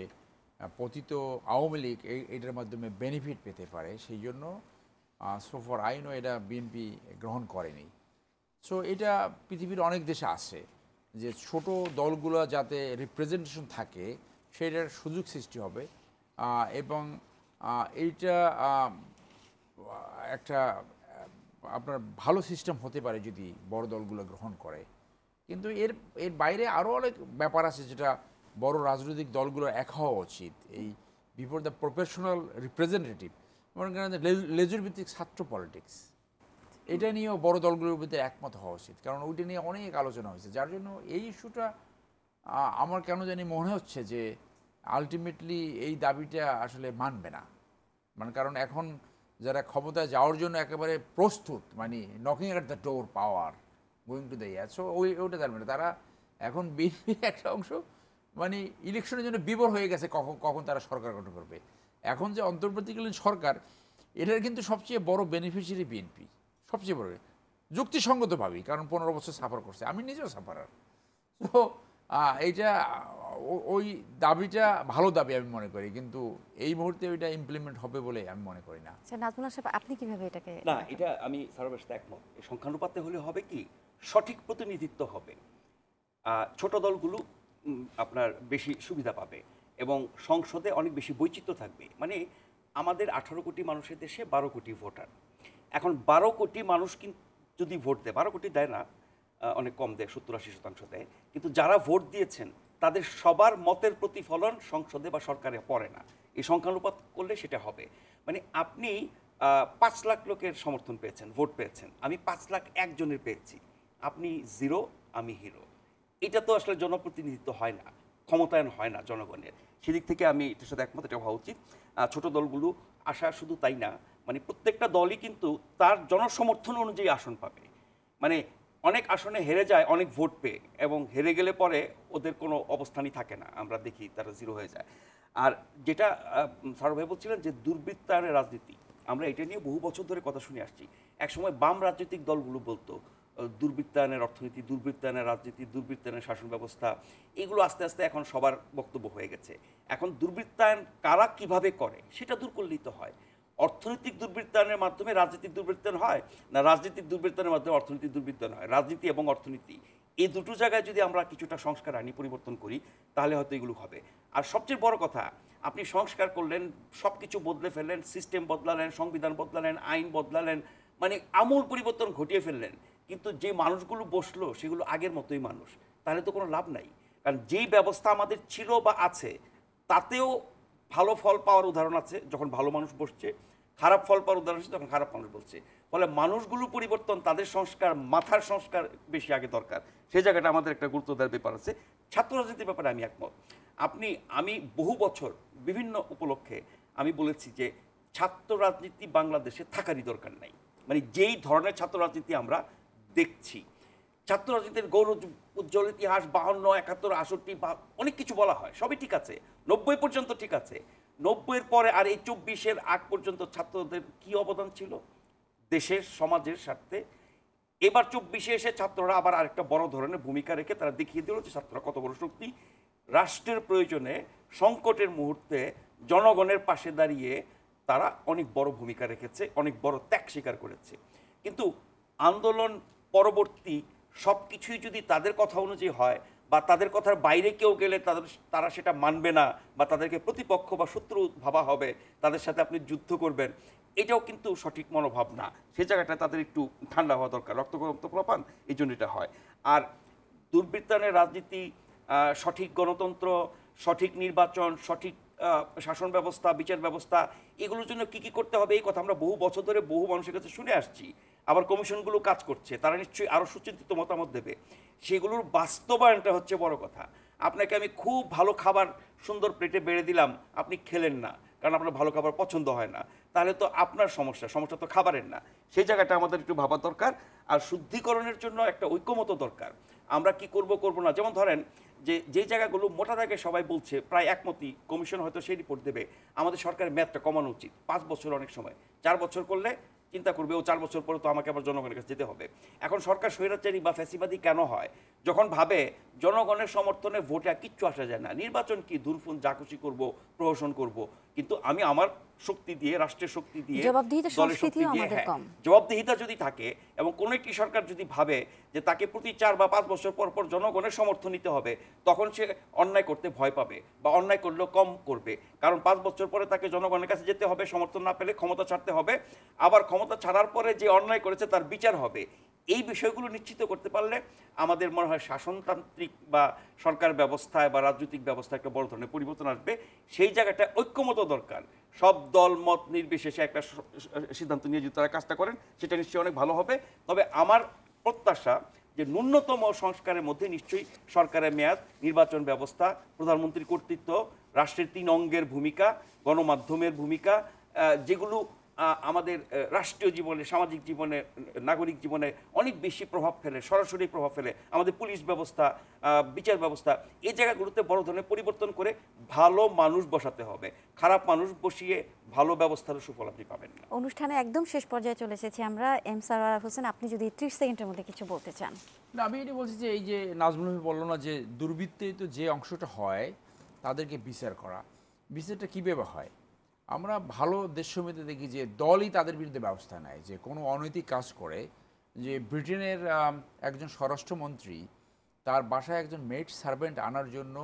পতিত আওয়ামী লীগ এইটার মাধ্যমে বেনিফিট পেতে পারে, সেই জন্য সোফর আইনও এটা বিএনপি গ্রহণ করেনি। সো এটা পৃথিবীর অনেক দেশে আছে যে ছোট দলগুলো যাতে রিপ্রেজেন্টেশন থাকে সেটার সুযোগ সৃষ্টি হবে, এবং এইটা একটা আপনার ভালো সিস্টেম হতে পারে যদি বড় দলগুলো গ্রহণ করে। কিন্তু এর বাইরে আরও অনেক ব্যাপার আছে যেটা বড় রাজনৈতিক দলগুলো এক হওয়া উচিত। এই বিফোর দ্য প্রফেশনাল রিপ্রেজেন্টেটিভ, মনে করেন লেজুর ভিত্তিক ছাত্র পলিটিক্স, এটা নিয়েও বড় দলগুলোর ভিতরে একমত হওয়া উচিত, কারণ ওইটা নিয়ে অনেক আলোচনা হয়েছে। যার জন্য এই ইস্যুটা আমার কেন জানি মনে হচ্ছে যে আলটিমেটলি এই দাবিটা আসলে মানবে না। মানে কারণ এখন যারা ক্ষমতায় যাওয়ার জন্য একেবারে প্রস্তুত, মানে knocking at the door power, going to the year, so ওইটা জানবে না। তারা এখন বিএনপির একটা অংশ মানে ইলেকশনের জন্য বিবর হয়ে গেছে কখন তারা সরকার গঠন করবে। এখন যে অন্তর্বর্তীকালীন সরকার, এটার কিন্তু সবচেয়ে বড় বেনিফিশিয়ারি বিএনপি, সবচেয়ে বড়, যুক্তিসঙ্গতভাবেই, কারণ 15 বছর সাফার করছে, আমি নিজেও সাফারার। তো এইটা ওই দাবিটা ভালো দাবি আমি মনে করি, কিন্তু এই মুহূর্তে ওইটা ইমপ্লিমেন্ট হবে বলে আমি মনে করি না। নাজমুল আশরাফ, আপনি কিভাবে এটাকে? না, এটা আমি সারাবের সাথে একমত। এই সংখ্যানুপাতে হলে হবে কি, সঠিক প্রতিনিধিত্ব হবে, ছোট দলগুলো আপনার বেশি সুবিধা পাবে এবং সংসদে অনেক বেশি বৈচিত্র্য থাকবে। মানে আমাদের 18 কোটি মানুষের দেশে 12 কোটি ভোটার। এখন 12 কোটি মানুষ কিন্তু যদি ভোট দেয়, 12 কোটি দেয় না, অনেক কম দেয়, 70-80% দেয়, কিন্তু যারা ভোট দিয়েছেন তাদের সবার মতের প্রতিফলন সংসদে বা সরকারে পড়ে না। এই সংখ্যানুপাত করলে সেটা হবে। মানে আপনি 5 লাখ লোকের সমর্থন পেয়েছেন, ভোট পেয়েছেন, আমি 5 লাখ একজনের পেয়েছি, আপনি 0, আমি হিরো। এটা তো আসলে জনপ্রতিনিধিত্ব হয় না, ক্ষমতায়ন হয় না জনগণের। সেদিক থেকে আমি এটার সাথে একমত, এটা হওয়া উচিত। ছোট দলগুলো আসা শুধু তাই না, মানে প্রত্যেকটা দলই কিন্তু তার জনসমর্থন অনুযায়ী আসন পাবে। মানে অনেক আসনে হেরে যায় অনেক ভোট পেয়ে, এবং হেরে গেলে পরে ওদের কোনো অবস্থানই থাকে না, আমরা দেখি তারা 0 হয়ে যায়। আর যেটা সারো ভাই বলছিলেন যে দুর্বৃত্তায়নের রাজনীতি, আমরা এটা নিয়ে বহু বছর ধরে কথা শুনে আসছি। একসময় বাম রাজনৈতিক দলগুলো বলতো দুর্বৃত্তায়নের অর্থনীতি, দুর্বৃত্তায়নের রাজনীতি, দুর্বৃত্তায়নের শাসন ব্যবস্থা, এগুলো আস্তে আস্তে এখন সবার বক্তব্য হয়ে গেছে। এখন দুর্বৃত্তায়ন কারা কিভাবে করে সেটা দূর করলেই তো হয়। অর্থনৈতিক দুর্বৃত্তায়নের মাধ্যমে রাজনৈতিক দুর্বৃত্তায়ন হয় না, রাজনৈতিক দুর্বৃত্তায়নের মাধ্যমে অর্থনৈতিক দুর্বৃত্তায়ন হয়। রাজনীতি এবং অর্থনীতি এই দুটো জায়গায় যদি আমরা কিছুটা সংস্কার আনি, পরিবর্তন করি, তাহলে হয়তো এগুলো হবে। আর সবচেয়ে বড় কথা, আপনি সংস্কার করলেন, সব কিছু বদলে ফেললেন, সিস্টেম বদলালেন, সংবিধান বদলালেন, আইন বদলালেন, মানে আমূল পরিবর্তন ঘটিয়ে ফেললেন, কিন্তু যে মানুষগুলো বসলো সেগুলো আগের মতোই মানুষ, তাহলে তো কোনো লাভ নাই। কারণ যেই ব্যবস্থা আমাদের ছিল বা আছে তাতেও ভালো ফল পাওয়ার উদাহরণ আছে যখন ভালো মানুষ বসছে, খারাপ ফল পাওয়ার উদাহরণ আছে যখন খারাপ মানুষ বলছে। ফলে মানুষগুলো পরিবর্তন, তাদের সংস্কার, মাথার সংস্কার বেশি আগে দরকার, সেই জায়গাটা আমাদের একটা গুরুত্ব দেওয়ার ব্যাপার আছে। ছাত্র রাজনীতির ব্যাপারে আমি একমত। আমি বহু বছর বিভিন্ন উপলক্ষে আমি বলেছি যে ছাত্র রাজনীতি বাংলাদেশে থাকারই দরকার নাই। মানে যেই ধরনের ছাত্র রাজনীতি আমরা দেখছি, ছাত্র রাজনীতির গৌরব উজ্জ্বল ইতিহাস, 52, 71, 68 বা অনেক কিছু বলা হয়, সবই ঠিক আছে, 90 পর্যন্ত ঠিক আছে। 90-এর পরে আর এই 24-এর আগ পর্যন্ত ছাত্রদের কি অবদান ছিল দেশের সমাজের স্বার্থে? এবার 24-এ এসে ছাত্ররা আবার আরেকটা বড় ধরনের ভূমিকা রেখে তারা দেখিয়ে দিল যে ছাত্ররা কত বড় শক্তি। রাষ্ট্রের প্রয়োজনে, সংকটের মুহূর্তে জনগণের পাশে দাঁড়িয়ে তারা অনেক বড় ভূমিকা রেখেছে, অনেক বড় ত্যাগ স্বীকার করেছে। কিন্তু আন্দোলন পরবর্তী সব কিছুই যদি তাদের কথা অনুযায়ী হয় বা তাদের কথার বাইরে কেউ গেলে তারা সেটা মানবে না বা তাদেরকে প্রতিপক্ষ বা শত্রু ভাবা হবে, তাদের সাথে আপনি যুদ্ধ করবেন, এটাও কিন্তু সঠিক মনোভাব না। সেই জায়গাটা তাদের একটু ঠান্ডা হওয়া দরকার, রক্ত প্রপান, এই জন্য এটা হয়। আর দুর্বৃত্তায়নের রাজনীতি, সঠিক গণতন্ত্র, সঠিক নির্বাচন, সঠিক শাসন ব্যবস্থা, বিচার ব্যবস্থা, এগুলোর জন্য কি কি করতে হবে এই কথা আমরা বহু বছর ধরে বহু মানুষের কাছে শুনে আসছি। আবার কমিশনগুলো কাজ করছে, তারা নিশ্চয়ই আরও সুচিন্তিত মতামত দেবে। সেগুলোর বাস্তবায়নটা হচ্ছে বড় কথা। আপনাকে আমি খুব ভালো খাবার সুন্দর প্লেটে বেড়ে দিলাম, আপনি খেলেন না কারণ আপনার ভালো খাবার পছন্দ হয় না, তাহলে তো আপনার সমস্যা তো খাবারের না। সেই জায়গাটা আমাদের একটু ভাবা দরকার। আর শুদ্ধিকরণের জন্য একটা ঐক্যমত দরকার। আমরা কি করব না, যেমন ধরেন যে জায়গাগুলো মোটা দাগে সবাই বলছে প্রায় একমতই, কমিশন হয়তো সেই রিপোর্ট দেবে, আমাদের সরকারের মেয়াদটা কমানো উচিত। 5 বছর অনেক সময়, 4 বছর করলে চিন্তা করবে ও 4 বছর পরে তো আমাকে আবার জনগণের কাছে যেতে হবে। এখন সরকার স্বৈরাচারী বা ফ্যাসিবাদী কেন হয়? যখন ভাবে জনগণের সমর্থনে ভোটে কিচ্ছু আসা যায় না, নির্বাচন কি দুরফুন যা খুশি করবো, প্রহসন করব, কিন্তু আমি আমার শক্তি দিয়ে, রাষ্ট্রের শক্তি দিয়ে, দলের শক্তি দিয়ে, জবাবদিহিতা যদি থাকে এবং কোনো একটি সরকার যদি ভাবে যে তাকে প্রতি 4 বা 5 বছর পর পর জনগণের সমর্থন নিতে হবে, তখন সে অন্যায় করতে ভয় পাবে বা অন্যায় করলেও কম করবে। কারণ 5 বছর পরে তাকে জনগণের কাছে যেতে হবে, সমর্থন না পেলে ক্ষমতা ছাড়তে হবে, আবার ক্ষমতা ছাড়ার পরে যে অন্যায় করেছে তার বিচার হবে। এই বিষয়গুলো নিশ্চিত করতে পারলে আমাদের মনে হয় শাসনতান্ত্রিক বা সরকার ব্যবস্থায় বা রাজনৈতিক ব্যবস্থায় একটা বড় ধরনের পরিবর্তন আসবে। সেই জায়গাটা ঐক্যমত দরকার। সব দল মত নির্বিশেষে একটা সিদ্ধান্ত নিয়ে যদি তারা কাজটা করেন, সেটা নিশ্চয়ই অনেক ভালো হবে। তবে আমার প্রত্যাশা যে ন্যূনতম সংস্কারের মধ্যে নিশ্চয়ই সরকারের মেয়াদ, নির্বাচন ব্যবস্থা, প্রধানমন্ত্রীর কর্তৃত্ব, রাষ্ট্রের 3 অঙ্গের ভূমিকা, গণমাধ্যমের ভূমিকা, যেগুলো আমাদের রাষ্ট্রীয় জীবনে, সামাজিক জীবনে, নাগরিক জীবনে অনেক বেশি প্রভাব ফেলে, সরাসরি প্রভাব ফেলে, আমাদের পুলিশ ব্যবস্থা, বিচার ব্যবস্থা, এই জায়গাগুলোতে বড় ধরনের পরিবর্তন করে ভালো মানুষ বসাতে হবে। খারাপ মানুষ বসিয়ে ভালো ব্যবস্থার সুফল আপনি পাবেন না। অনুষ্ঠানে একদম শেষ পর্যায়ে চলে এসেছি আমরা। এম সারওয়ার হোসেন, আপনি যদি 30 সেকেন্ডের মধ্যে কিছু বলতে চান। না, আমি এটি বলছি যে এই যে নাজমুল ভাই বললো না যে দুর্বৃত্তায়িত যে অংশটা হয় তাদেরকে বিচার করা, বিচারটা কীভাবে হয়? আমরা ভালো দেশ সমিতি দেখি যে দলই তাদের বিরুদ্ধে ব্যবস্থা নেয়, যে কোনো অনৈতিক কাজ করে। যে ব্রিটেনের একজন স্বরাষ্ট্রমন্ত্রী তার বাসায় একজন মেড সার্ভেন্ট আনার জন্য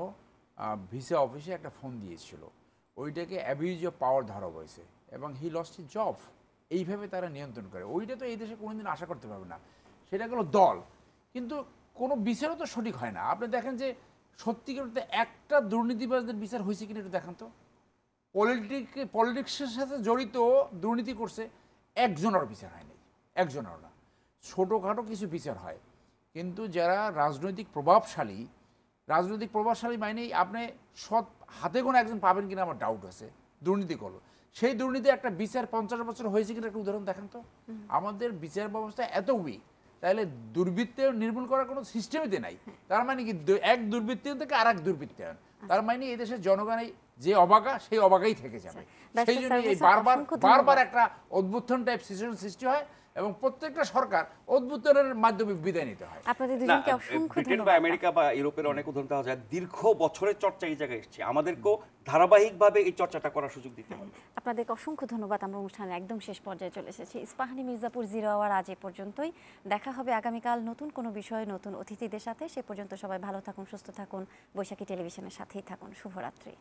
ভিসা অফিসে একটা ফোন দিয়েছিল, ওইটাকে অ্যাবিউজ অফ পাওয়ার ধরা হয়েছে এবং হি লস্ট হিজ জব। এইভাবে তারা নিয়ন্ত্রণ করে, ওইটা তো এই দেশে কোনোদিন আশা করতে পারবে না। সেটা গেলো দল, কিন্তু কোনো বিচারও তো সঠিক হয় না। আপনি দেখেন যে সত্যিকার একটা দুর্নীতিবাজদের বিচার হয়েছে কিনা একটু দেখান তো। পলিটিক্সের সাথে জড়িত দুর্নীতি করছে, একজনেরও বিচার হয়নি, একজনেরও না। ছোটোখাটো কিছু বিচার হয়, কিন্তু যারা রাজনৈতিক প্রভাবশালী মানেই আপনি সৎ হাতে গোনা একজন পাবেন কিনা আমার ডাউট আছে দুর্নীতি করলো। সেই দুর্নীতি একটা বিচার 50 বছর হয়েছে কিনা একটা উদাহরণ দেখান তো। আমাদের বিচার ব্যবস্থা এত উইক, তাহলে দুর্বৃত্তায়ন নির্মূল করার কোনো সিস্টেমই নাই। তার মানে কি এক দুর্বৃত্তায়ন থেকে আর এক দুর্বৃত্তায়ন, তার মানে এই দেশের জনগণের যে অবাগা সেই অবাগাই থেকে যাবে। সেই জন্য এই বারবার একটা অভ্যুত্থান টাইপ সিচুয়েশন সৃষ্টি হয় এবং প্রত্যেকটা সরকার অভ্যুত্থানের মাধ্যমে বিদায় নিতে হয়। আপনাদের দুজনকে অসংখ্য ব্রিটেন বা ধন্যবাদ। আমেরিকা বা ইউরোপের অনেক উদাহরণ দেওয়া যায়, দীর্ঘ বছরের চর্চা এই জায়গায় এসেছে, আমাদেরকেও ধারাবাহিকভাবে এই চর্চাটা করার সুযোগ দিতে হবে। আপনাদেরকে অসংখ্য ধন্যবাদ। আমরা অনুষ্ঠানের একদম শেষ পর্যায়ে চলে এসেছি। ইস্পাহানি মির্জাপুর 0 আওয়ার আজ এ পর্যন্তই। দেখা হবে আগামীকাল নতুন কোনো বিষয়ে, নতুন অতিথিদের সাথে। সে পর্যন্ত সবাই ভালো থাকুন, সুস্থ থাকুন, বৈশাখী টেলিভিশনের সাথেই থাকুন। শুভরাত্রি।